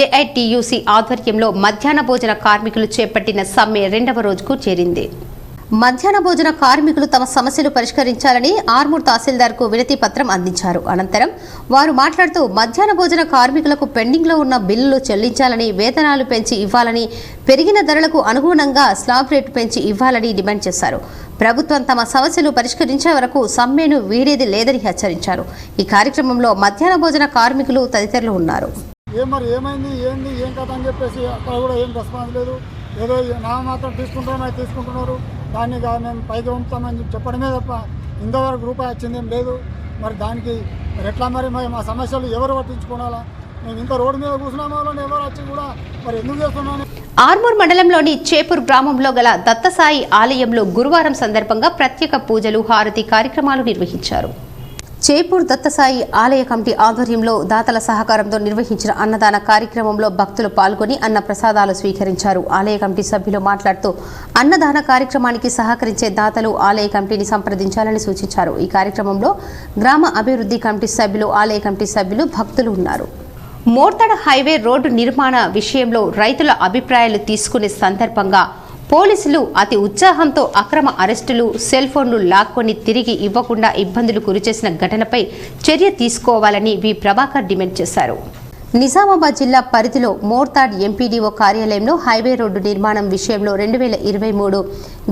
ఏఐటియుసి ఆధ్వర్యంలో మధ్యాహ్న భోజన కార్మికులు చేపట్టిన సమ్మె 2వ రోజుకు చేరింది. మధ్యాహ్న భోజన కార్మికులు తమ సమస్యలు పరిష్కరించాలని ఆర్మూర్ తహసీల్దార్కు వినతి పత్రం అందించారు. అనంతరం వారు మాట్లాడుతూ మధ్యాహ్న భోజన కార్మికులకు పెండింగ్లో ఉన్న బిల్లులు చెల్లించాలని, వేతనాలు పెంచి ఇవ్వాలని, పెరిగిన ధరలకు అనుగుణంగా స్లాబ్ రేటు పెంచి ఇవ్వాలని డిమాండ్ చేశారు. ప్రభుత్వం తమ సమస్యలు పరిష్కరించే వరకు సమ్మెను వీడేది లేదని హెచ్చరించారు. ఈ కార్యక్రమంలో మధ్యాహ్న భోజన కార్మికులు తదితరులు ఉన్నారు. ఏమైంది ఏంది ఏం కథ అని చెప్పేసి అక్కడ కూడా ఏం రెస్పాన్స్ లేదు. ఏదో నా మాత్రం తీసుకుంటున్నారు. దాన్ని మేము పైకి పంపుతామని చెప్పడమే తప్ప ఇంతవరకు రూపాయి వచ్చింది ఏం లేదు. మరి దానికి ఎట్లా మరి మా సమస్యలు ఎవరు పట్టించుకోవాలా? మేము ఇంత రోడ్డు మీద కూర్చున్నాం వాళ్ళని ఎవరు వచ్చి కూడా మరి ఎందుకు చేస్తున్నాను. ఆర్మూర్ మండలంలోని చేపూర్ గ్రామంలో గల దత్తసాయి ఆలయంలో గురువారం సందర్భంగా ప్రత్యేక పూజలు, హారతి కార్యక్రమాలు నిర్వహించారు. చేపూర్ దత్తసాయి ఆలయ కమిటీ ఆధ్వర్యంలో దాతల సహకారంతో నిర్వహించిన అన్నదాన కార్యక్రమంలో భక్తులు పాల్గొని అన్న ప్రసాదాలు స్వీకరించారు. ఆలయ కమిటీ సభ్యులు మాట్లాడుతూ అన్నదాన కార్యక్రమానికి సహకరించే దాతలు ఆలయ కమిటీని సంప్రదించాలని సూచించారు. ఈ కార్యక్రమంలో గ్రామ అభివృద్ధి కమిటీ సభ్యులు, ఆలయ కమిటీ సభ్యులు, భక్తులు ఉన్నారు. మోర్తాడ్ హైవే రోడ్డు నిర్మాణ విషయంలో రైతుల అభిప్రాయాలు తీసుకునే సందర్భంగా పోలీసులు అతి ఉత్సాహంతో అక్రమ అరెస్టులు, సెల్ ఫోన్లు లాక్కొని తిరిగి ఇవ్వకుండా ఇబ్బందులు గురిచేసిన ఘటనపై చర్య తీసుకోవాలని వి ప్రభాకర్ డిమాండ్ చేశారు. నిజామాబాద్ జిల్లా పరిధిలో మోర్తాడ్ ఎంపీడీఓ కార్యాలయంలో హైవే రోడ్డు నిర్మాణం విషయంలో 2023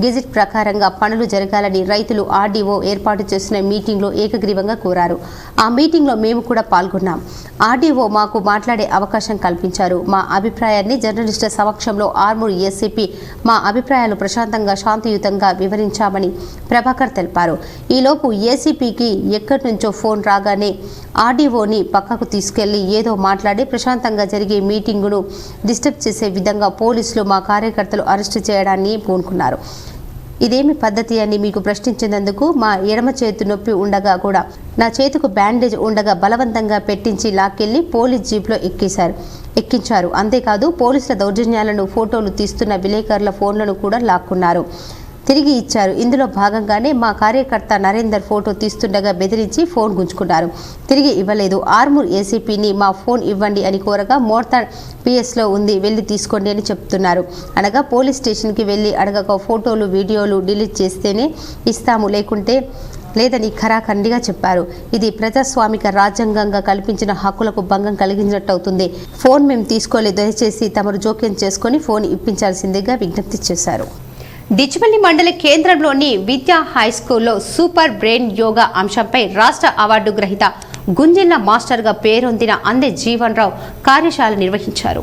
గెజిట్ ప్రకారంగా పనులు జరగాలని రైతులు ఆర్డీఓ ఏర్పాటు చేసిన మీటింగ్లో ఏకగ్రీవంగా కోరారు. ఆ మీటింగ్లో మేము కూడా పాల్గొన్నాం. ఆర్డీఓ మాకు మాట్లాడే అవకాశం కల్పించారు. మా అభిప్రాయాన్ని జర్నలిస్టుల సమక్షంలో ఆర్మూర్ ఏసీపీ మా అభిప్రాయాలు ప్రశాంతంగా, శాంతియుతంగా వివరించామని ప్రభాకర్ తెలిపారు. ఈలోపు ఏసీపీకి ఎక్కడి నుంచో ఫోన్ రాగానే ఆర్డీఓని పక్కకు తీసుకెళ్లి ఏదో మాట్లాడి ప్రశాంతంగా జరిగే మీటింగును డిస్టర్బ్ చేసే విధంగా పోలీసులు మా కార్యకర్తలు అరెస్టు చేయడాన్ని పూనుకున్నారు. ఇదేమి పద్ధతి అని మీకు ప్రశ్నించినందుకు మా ఎడమ చేతి నొప్పి ఉండగా కూడా నా చేతికి బ్యాండేజ్ ఉండగా బలవంతంగా పెట్టించి లాక్కెళ్లి పోలీస్ జీప్లో ఎక్కించారు. అంతేకాదు పోలీసుల దౌర్జన్యాలను ఫోటోలు తీస్తున్న విలేకరుల ఫోన్లను కూడా లాక్కున్నారు, తిరిగి ఇచ్చారు. ఇందులో భాగంగానే మా కార్యకర్త నరేందర్ ఫోటో తీస్తుండగా బెదిరించి ఫోన్ గుంజుకున్నారు, తిరిగి ఇవ్వలేదు. ఆర్మూర్ ఏసీపీని మా ఫోన్ ఇవ్వండి అని కోరగా మోర్తాడ్ పిఎస్లో ఉంది, వెళ్ళి తీసుకోండి అని చెప్తున్నారు. అనగా పోలీస్ స్టేషన్కి వెళ్ళి అడగక ఫోటోలు, వీడియోలు డిలీట్ చేస్తేనే ఇస్తాము, లేకుంటే లేదని ఖరాఖండిగా చెప్పారు. ఇది ప్రజాస్వామిక రాజ్యాంగంగా కల్పించిన హక్కులకు భంగం కలిగించినట్టవుతుంది. ఫోన్ మేము తీసుకోలేదు, దయచేసి తమరు జోక్యం చేసుకుని ఫోన్ ఇప్పించాల్సిందిగా విజ్ఞప్తి చేశారు. డిచ్పల్లి మండలి కేంద్రంలోని విద్యా హైస్కూల్లో సూపర్ బ్రెయిన్ యోగా అంశంపై రాష్ట్ర అవార్డు గ్రహీత గుంజిల్ల మాస్టర్గా పేరొందిన అందే జీవన్ రావు కార్యశాల నిర్వహించారు.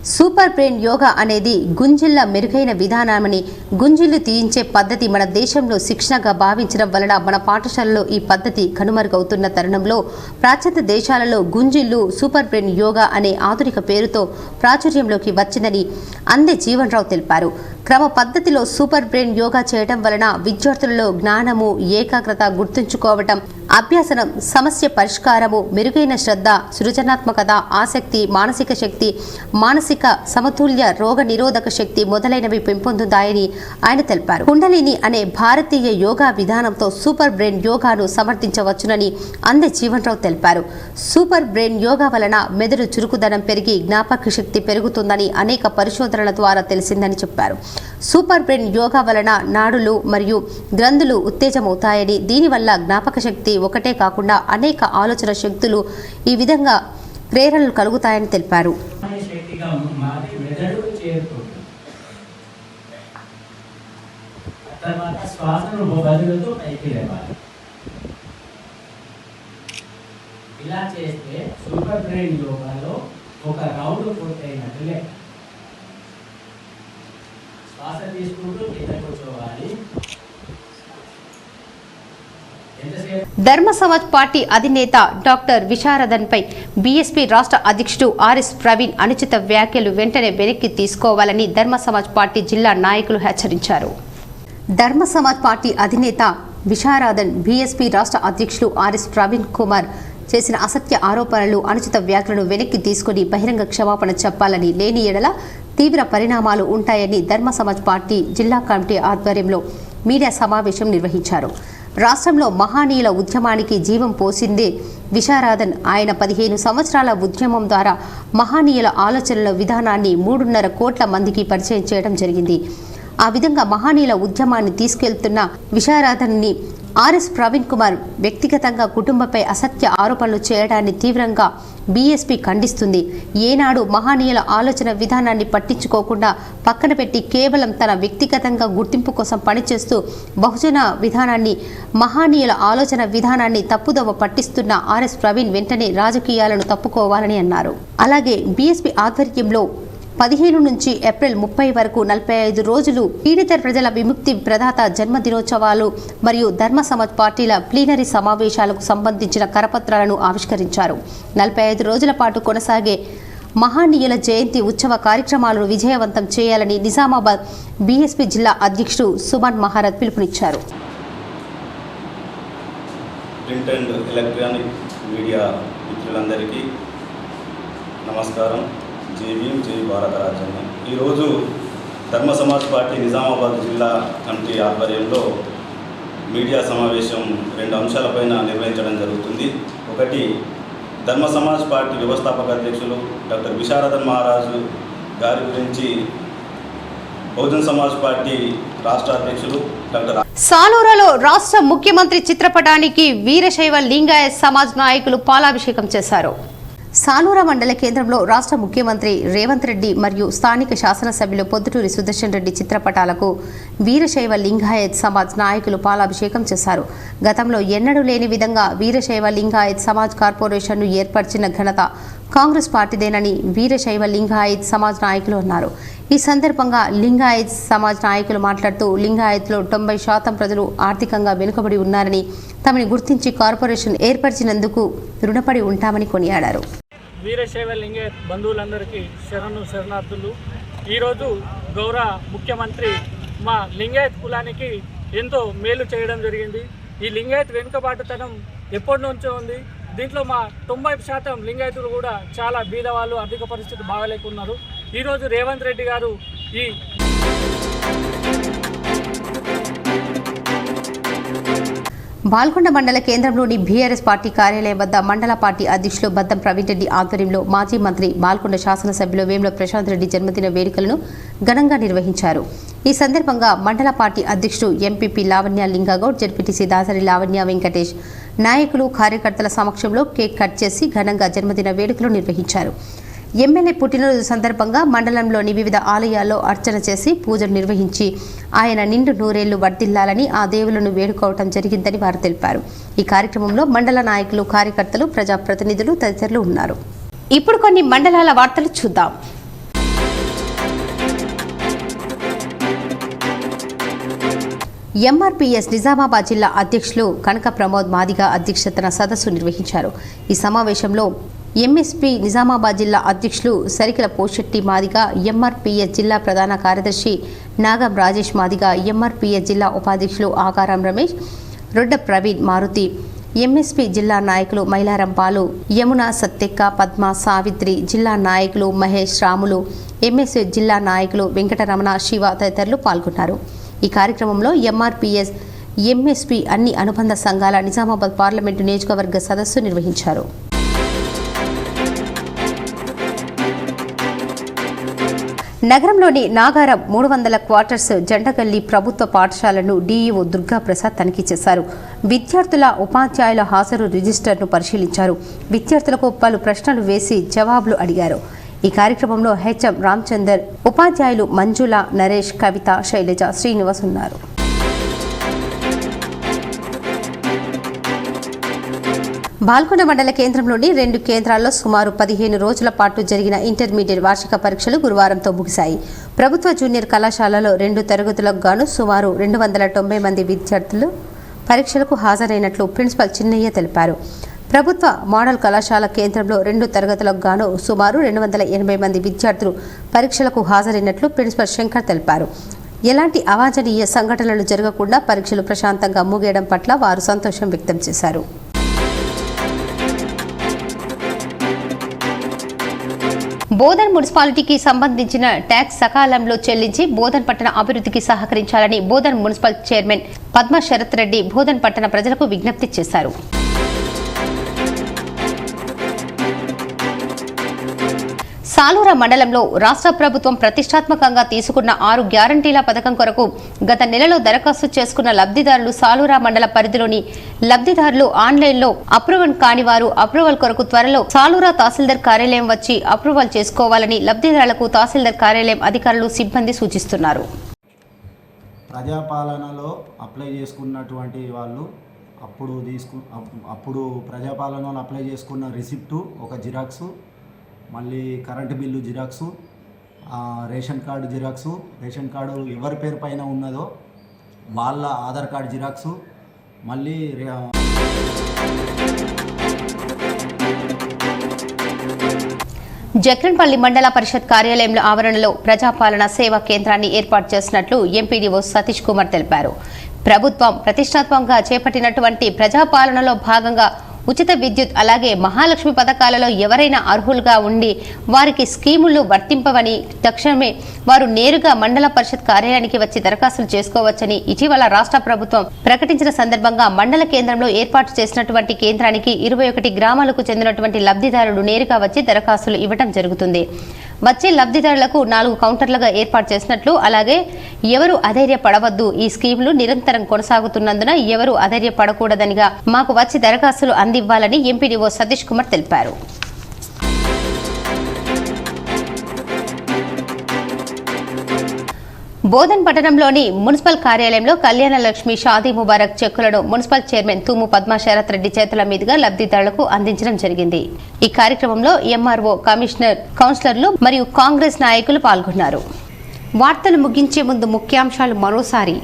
సూపర్ బ్రెయిన్ యోగా అనేది గుంజిళ్ల మెరుగైన విధానమని, గుంజిళ్లు తీయించే పద్ధతి మన దేశంలో శిక్షణగా భావించడం వలన మన పాఠశాలలో ఈ పద్ధతి కనుమరుగవుతున్న తరుణంలో ప్రాచ్య దేశాలలో గుంజిళ్లు సూపర్ బ్రెయిన్ యోగా అనే ఆధునిక పేరుతో ప్రాచుర్యంలోకి వచ్చిందని అందే జీవన్ రావు తెలిపారు. క్రమ పద్ధతిలో సూపర్ బ్రెయిన్ యోగా చేయడం వలన విద్యార్థులలో జ్ఞానము, ఏకాగ్రత, గుర్తుంచుకోవటం, అభ్యాసనం, సమస్య పరిష్కారము, మెరుగైన శ్రద్ధ, సృజనాత్మకత, ఆసక్తి, మానసిక శక్తి, మానసిక సమతుల్య, రోగ నిరోధక శక్తి మొదలైనవి పెంపొందుతాయని ఆయన తెలిపారు. కుండలిని అనే భారతీయ యోగా విధానంతో సూపర్ బ్రెయిన్ యోగాను సమర్థించవచ్చునని అందే జీవన్ రావు తెలిపారు. సూపర్ బ్రెయిన్ యోగా వలన మెదడు చురుకుదనం పెరిగి జ్ఞాపక శక్తి పెరుగుతుందని అనేక పరిశోధనల ద్వారా తెలిసిందని చెప్పారు. సూపర్ బ్రెయిన్ యోగా వలన నాడులు మరియు గ్రంథులు ఉత్తేజమవుతాయని, దీనివల్ల జ్ఞాపక శక్తి ఒకటే కాకుండా అనేక ఆలోచన శక్తులు ఈ విధంగా ప్రేరణలు కలుగుతాయని తెలిపారు. ఇలా చేస్తే సూపర్ బ్రెయిన్ యోగాలో ఒక రౌండ్ పూర్తయినట్లే. శ్వాస తీసుకుంటూ కింద కూర్చోవాలి. ధర్మ సమాజ్ పార్టీ అధినేత డాక్టర్ విశారదన్పై బీఎస్పీ రాష్ట్ర అధ్యక్షుడు ఆర్ఎస్ ప్రవీణ్ అనుచిత వ్యాఖ్యలు వెంటనే వెనక్కి తీసుకోవాలని ధర్మ సమాజ్ పార్టీ జిల్లా నాయకులు హెచ్చరించారు. ధర్మ సమాజ్ పార్టీ అధినేత విశారదన్ బీఎస్పీ రాష్ట్ర అధ్యక్షులు ఆర్ఎస్ ప్రవీణ్ కుమార్ చేసిన అసత్య ఆరోపణలు, అనుచిత వ్యాఖ్యలను వెనక్కి తీసుకుని బహిరంగ క్షమాపణ చెప్పాలని, లేని ఎడల తీవ్ర పరిణామాలు ఉంటాయని ధర్మ సమాజ్ పార్టీ జిల్లా కమిటీ ఆధ్వర్యంలో మీడియా సమావేశం నిర్వహించారు. రాష్ట్రంలో మహానీయుల ఉద్యమానికి జీవం పోసిందే విశారదన్. ఆయన 15 సంవత్సరాల ఉద్యమం ద్వారా మహానీయుల ఆలోచనల విధానాన్ని 3.5 కోట్ల మందికి పరిచయం చేయడం జరిగింది. ఆ విధంగా మహానీయుల ఉద్యమాన్ని తీసుకెళ్తున్న విశారదన్ని ఆర్ఎస్ ప్రవీణ్ కుమార్ వ్యక్తిగతంగా కుటుంబంపై అసత్య ఆరోపణలు చేయడాన్ని తీవ్రంగా బీఎస్పీ ఖండిస్తుంది. ఏనాడు మహానీయుల ఆలోచన విధానాన్ని పట్టించుకోకుండా పక్కన పెట్టి కేవలం తన వ్యక్తిగతంగా గుర్తింపు కోసం పనిచేస్తూ బహుజన విధానాన్ని, మహానీయుల ఆలోచన విధానాన్ని తప్పుదోవ పట్టిస్తున్న ఆర్ఎస్ ప్రవీణ్ వెంటనే రాజకీయాలను తప్పుకోవాలని అన్నారు. అలాగే బీఎస్పీ ఆధ్వర్యంలో 15 నుంచి ఏప్రిల్ 30 వరకు 45 రోజులు పీడిత ప్రజల విముక్తి ప్రదాత జన్మదినోత్సవాలు మరియు ధర్మ సమాజ్ పార్టీల ప్లీనరీ సమావేశాలకు సంబంధించిన కరపత్రాలను ఆవిష్కరించారు. 45 రోజుల పాటు కొనసాగే మహానీయుల జయంతి ఉత్సవ కార్యక్రమాలను విజయవంతం చేయాలని నిజామాబాద్ బీఎస్పీ జిల్లా అధ్యక్షుడు సుమన్ మహారత్ పిలుపునిచ్చారు. ప్రింట్ అండ్ ఎలక్ట్రానిక్ మీడియా మిత్రులందరికీ నమస్కారం. జై భీమ్, జై భారత రాజ్యాంగం. ఈరోజు ధర్మ సమాజ్ పార్టీ నిజామాబాద్ జిల్లా కమిటీ ఆధ్వర్యంలో మీడియా సమావేశం 2 అంశాలపైన నిర్వహించడం జరుగుతుంది. ఒకటి, ధర్మ సమాజ్ పార్టీ వ్యవస్థాపక అధ్యక్షులు డాక్టర్ విశారదన్ మహారాజు గారి గురించి బహుజన్ సమాజ్ పార్టీ రాష్ట్ర అధ్యక్షులు డాక్టర్ సాలూరులో రాష్ట్ర ముఖ్యమంత్రి చిత్రపటానికి వీరశైవ లింగాయత్ సమాజ్ నాయకులు పాలాభిషేకం చేశారు. సాలూరు మండల కేంద్రంలో రాష్ట్ర ముఖ్యమంత్రి రేవంత్ రెడ్డి మరియు స్థానిక శాసనసభ్యులు పొద్దుటూరి సుదర్శన్ రెడ్డి చిత్రపటాలకు వీరశైవ లింగాయత్ సమాజ్ నాయకులు పాలాభిషేకం చేశారు. గతంలో ఎన్నడూ లేని విధంగా వీరశైవ లింగాయత్ సమాజ్ కార్పొరేషన్ను ఏర్పరిచిన ఘనత కాంగ్రెస్ పార్టీదేనని వీరశైవ లింగాయత్ సమాజ్ నాయకులు అన్నారు. ఈ సందర్భంగా లింగాయత్ సమాజ్ నాయకులు మాట్లాడుతూ లింగాయత్లో 90% ప్రజలు ఆర్థికంగా వెనుకబడి ఉన్నారని, తమని గుర్తించి కార్పొరేషన్ ఏర్పరిచినందుకు రుణపడి ఉంటామని కొనియాడారు. వీరశైవ లింగాయత్ బంధువులందరికీ శరణార్థులు. ఈరోజు గౌరవ ముఖ్యమంత్రి మా లింగాయత్ కులానికి ఎంతో మేలు చేయడం జరిగింది. ఈ లింగాయత్ వెనుకబాటుతనం ఎప్పటి నుంచో ఉంది. దీంట్లో మా 90% లింగాయతులు కూడా చాలా బీదవాళ్ళు, ఆర్థిక పరిస్థితి బాగలేకున్నారు. ఈరోజు రేవంత్ రెడ్డి గారు ఈ బాల్కొండ మండల కేంద్రంలోని బీఆర్ఎస్ పార్టీ కార్యాలయం వద్ద మండల పార్టీ అధ్యక్షులు బద్దం ప్రవీణ్ రెడ్డి ఆధ్వర్యంలో మాజీ మంత్రి బాల్కొండ శాసనసభ్యులు వేముల ప్రశాంత్ రెడ్డి జన్మదిన వేడుకలను ఘనంగా నిర్వహించారు. ఈ సందర్భంగా మండల పార్టీ అధ్యక్షుడు ఎంపీపీ లావణ్య లింగగౌడ్, జడ్పీటీసీ దాసరి లావణ్య వెంకటేష్ నాయకులు, కార్యకర్తల సమక్షంలో కేక్ కట్ చేసి ఘనంగా జన్మదిన వేడుకలు నిర్వహించారు. ఎమ్మెల్యే పుట్టినరోజు సందర్భంగా మండలంలోని వివిధ ఆలయాల్లో అర్చన చేసి పూజలు నిర్వహించి ఆయన నిండు నూరేళ్లు వర్ధిల్లాలని ఆ దేవులను వేడుకోవటం జరిగిందని వారు తెలిపారు. ఈ కార్యక్రమంలో మండల నాయకులు, కార్యకర్తలు, ప్రజాప్రతినిధులు తదితరులు ఉన్నారు. ఇప్పుడు కొన్ని మండలాల వార్తలు చూద్దాం. ఎంఆర్పీఎస్ నిజామాబాద్ జిల్లా అధ్యక్షులు కనక ప్రమోద్ మాదిగ అధ్యక్షతన సదస్సు నిర్వహించారు. ఈ సమావేశంలో ఎంఎస్పీ నిజామాబాద్ జిల్లా అధ్యక్షులు సరికిల పోషెట్టి మాదిగ, ఎంఆర్పీఎస్ జిల్లా ప్రధాన కార్యదర్శి నాగం రాజేష్ మాదిగ, ఎంఆర్పీఎస్ జిల్లా ఉపాధ్యక్షులు ఆకారం రమేష్, రొడ్డ ప్రవీణ్ మారుతి, ఎంఎస్పీ జిల్లా నాయకులు మైలారం పాలు, యమున సత్తెక్క, పద్మ, సావిత్రి, జిల్లా నాయకులు మహేష్, రాములు, ఎంఎస్పీ జిల్లా నాయకులు వెంకటరమణ, శివ తదితరులు పాల్గొన్నారు. ఈ కార్యక్రమంలో ఎంఆర్పీఎస్, ఎంఎస్పీ అన్ని అనుబంధ సంఘాల నిజామాబాద్ పార్లమెంటు నియోజకవర్గ సదస్సు నిర్వహించారు. నగరంలోని నాగారం 300 క్వార్టర్స్ జండగల్లి ప్రభుత్వ పాఠశాలను డీఈఓ దుర్గాప్రసాద్ తనిఖీ చేశారు. విద్యార్థుల, ఉపాధ్యాయుల హాజరు రిజిస్టర్ను పరిశీలించారు. విద్యార్థులకు పలు ప్రశ్నలు వేసి జవాబులు అడిగారు. ఈ కార్యక్రమంలో హెచ్ఎం రామచందర్, ఉపాధ్యాయులు మంజుల, నరేష్, కవిత, శైలజ, శ్రీనివాస్ ఉన్నారు. బాల్కొండ మండల కేంద్రంలోని 2 కేంద్రాల్లో సుమారు 15 రోజుల పాటు జరిగిన ఇంటర్మీడియట్ వార్షిక పరీక్షలు గురువారంతో ముగిశాయి. ప్రభుత్వ జూనియర్ కళాశాలలో 2 తరగతులకు గాను సుమారు 290 మంది విద్యార్థులు పరీక్షలకు హాజరైనట్లు ప్రిన్సిపల్ చిన్నయ్య తెలిపారు. ప్రభుత్వ మోడల్ కళాశాల కేంద్రంలో 2 తరగతులకు గాను సుమారు 280 మంది విద్యార్థులు పరీక్షలకు హాజరైనట్లు ప్రిన్సిపల్ శంకర్ తెలిపారు. ఎలాంటి అవాంఛనీయ సంఘటనలు జరగకుండా పరీక్షలు ప్రశాంతంగా ముగియడం పట్ల వారు సంతోషం వ్యక్తం చేశారు. బోధన్ మున్సిపాలిటీకి సంబంధించిన ట్యాక్స్ సకాలంలో చెల్లించి బోధన్ పట్టణ అభివృద్ధికి సహకరించాలని బోధన్ మున్సిపల్ చైర్మన్ పద్మ శరత్ రెడ్డి బోధన్ పట్టణ ప్రజలకు విజ్ఞప్తి చేశారు. సాలూర మండలంలో రాష్ట్ర ప్రభుత్వం ప్రతిష్టాత్మకంగా తీసుకున్న 6 గ్యారంటీల పథకం కొరకు గత నెలలో దరఖాస్తు చేసుకున్న లబ్ధిదారులు సాలూర మండల పరిధిలోని లబ్ధిదారులు ఆన్లైన్లో అప్రూవల్ కాని వారు అప్రూవల్ కొరకు త్వరలో సాలూర తహసీల్దార్ కార్యాలయం వచ్చి అప్రూవల్ చేసుకోవాలని లబ్ధిదారులకు తహసీల్దార్ కార్యాలయం అధికారులు, సిబ్బంది సూచిస్తున్నారు. ప్రజాపాలనలో అప్లై చేసుకున్నటువంటి వాళ్ళు అప్పుడు ప్రజాపాలనలో అప్లై చేసుకున్న రిసిప్టు ఒక జిరాక్సు, మళ్ళీ current bill xerox, ration card xerox, ration card ఎవరి పేరు పైన ఉన్నదో వాళ్ళ ఆధార్ కార్డు జిరాక్సు, మళ్ళీ జక్రన్పల్లి మండల పరిషత్ కార్యాలయంలో ఆవరణలో ప్రజాపాలన సేవా కేంద్రాన్ని ఏర్పాటు చేసినట్లు ఎంపీడీఓ సతీష్ కుమార్ తెలిపారు. ప్రభుత్వం ప్రతిష్టాత్మకంగా చేపట్టినటువంటి ప్రజాపాలనలో భాగంగా ఉచిత విద్యుత్, అలాగే మహాలక్ష్మి పథకాలలో ఎవరైనా అర్హులుగా ఉండి వారికి స్కీములు వర్తింపవని, తక్షణమే వారు నేరుగా మండల పరిషత్ కార్యాలయానికి వచ్చి దరఖాస్తులు చేసుకోవచ్చని ఇటీవల రాష్ట్ర ప్రభుత్వం ప్రకటించిన సందర్భంగా మండల కేంద్రంలో ఏర్పాటు చేసినటువంటి కేంద్రానికి 21 గ్రామాలకు చెందినటువంటి లబ్ధిదారులు నేరుగా వచ్చి దరఖాస్తులు ఇవ్వడం జరుగుతుంది. వచ్చే లబ్ధిదారులకు 4 కౌంటర్లుగా ఏర్పాటు చేసినట్లు, అలాగే ఎవరు అధైర్యపడవద్దు, ఈ స్కీములు నిరంతరం కొనసాగుతున్నందున ఎవరు అధైర్యపడకూడదనిగా మాకు వచ్చి దరఖాస్తులు అందివ్వాలని ఎంపీడీఓ సతీష్ కుమార్ తెలిపారు. బోధన్ పట్టణంలోని మున్సిపల్ కార్యాలయంలో కళ్యాణ లక్ష్మి షాదీ ముబారక్ చెక్కులను మున్సిపల్ చైర్మన్ తుమ్ము పద్మ శరత్ రెడ్డి చేతుల మీదుగా లబ్ధిదారులకు అందించడం జరిగింది. ఈ కార్యక్రమంలో ఎంఆర్ఓ, కమిషనర్, కౌన్సిలర్లు మరియు కాంగ్రెస్ నాయకులు పాల్గొన్నారు. వార్తలు ముగించే ముందు ముఖ్యాంశాలు మరోసారి.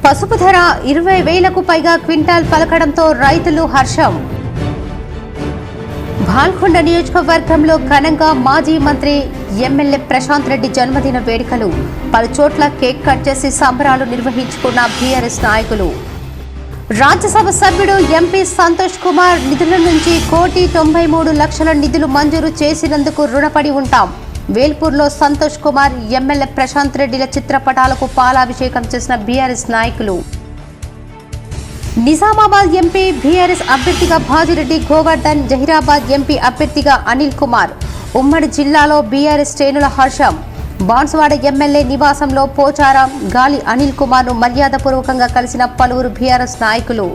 పసుపు ధర 20,000కు పైగా క్వింటాల్ పలకడంతో రైతులు హర్షం. బాల్కొండ నియోజకవర్గంలో ఘనంగా మాజీ మంత్రి ఎమ్మెల్యే ప్రశాంత్ రెడ్డి జన్మదిన వేడుకలు. పలు చోట్ల కేక్ కట్ చేసి సంబరాలు నిర్వహించుకున్న బీఆర్ఎస్ నాయకులు. రాజ్యసభ సభ్యుడు ఎంపీ సంతోష్ కుమార్ నిధుల నుంచి 1,93,00,000 నిధులు మంజూరు చేసినందుకు రుణపడి ఉంటాం. వేల్పూర్లో సంతోష్ కుమార్, ఎమ్మెల్యే ప్రశాంత్ రెడ్డిల చిత్రపటాలకు పాలాభిషేకం చేసిన బీఆర్ఎస్ నాయకులు. నిజామాబాద్ ఎంపీ బీఆర్ఎస్ అభ్యర్థిగా భాజిరెడ్డి గోవర్ధన్, జహీరాబాద్ ఎంపీ అభ్యర్థిగా అనిల్ కుమార్. ఉమ్మడి జిల్లాలో బీఆర్ఎస్ శ్రేణుల హర్షం. బాన్సువాడ ఎమ్మెల్యే నివాసంలో పోచారం, గాలి అనిల్ కుమార్ను మర్యాదపూర్వకంగా కలిసిన పలువురు బీఆర్ఎస్ నాయకులు.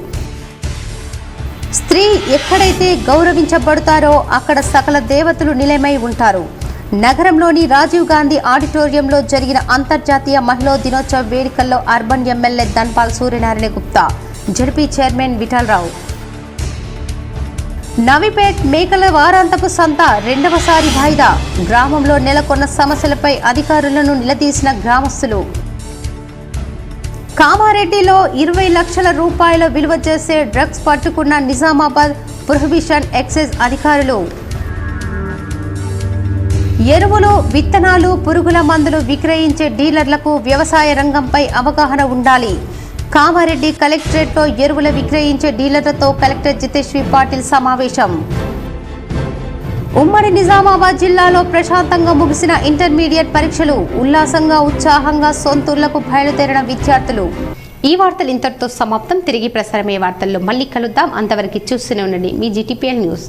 స్త్రీ ఎక్కడైతే గౌరవించబడతారో అక్కడ సకల దేవతలు నిలయమై ఉంటారు. నగరంలోని రాజీవ్ గాంధీ ఆడిటోరియంలో జరిగిన అంతర్జాతీయ మహిళా దినోత్సవ వేడుకల్లో urban MLA Dhanpal Suryanarayana Gupta, ZP chairman Vithal Rao. Navipet మేకల వారాంతపు సంత రెండవసారి వాయిదా. గ్రామంలో నెలకొన్న సమస్యలపై అధికారులను నిలదీసిన గ్రామస్తులు. కామారెడ్డిలో 20 లక్షల రూపాయల విలువ చేసే డ్రగ్స్ పట్టుకున్న నిజామాబాద్ ప్రొహిబిషన్ ఎక్సైజ్ అధికారులు. ఎరువులు, విత్తనాలు, పురుగుల మందులు విక్రయించే డీలర్లకు వ్యవసాయ రంగంపై అవగాహన ఉండాలి. కామారెడ్డి కలెక్టరేట్లో ఎరువుల విక్రయించే డీలర్లతో కలెక్టర్ జితేశ్వరి పాటిల్ సమావేశం. ఉమ్మడి నిజామాబాద్ జిల్లాలో ప్రశాంతంగా ముగిసిన ఇంటర్మీడియట్ పరీక్షలు. ఉల్లాసంగా, ఉత్సాహంగా సొంతూర్లకు బయలుదేరిన విద్యార్థులు. ఈ వార్తలు ఇంతటితో సమాప్తం. తిరిగి ప్రసారమయ్యే వార్తల్లో మళ్ళీ కలుద్దాం. అంతవరకు చూస్తూనే ఉండండి మీ GTPL న్యూస్.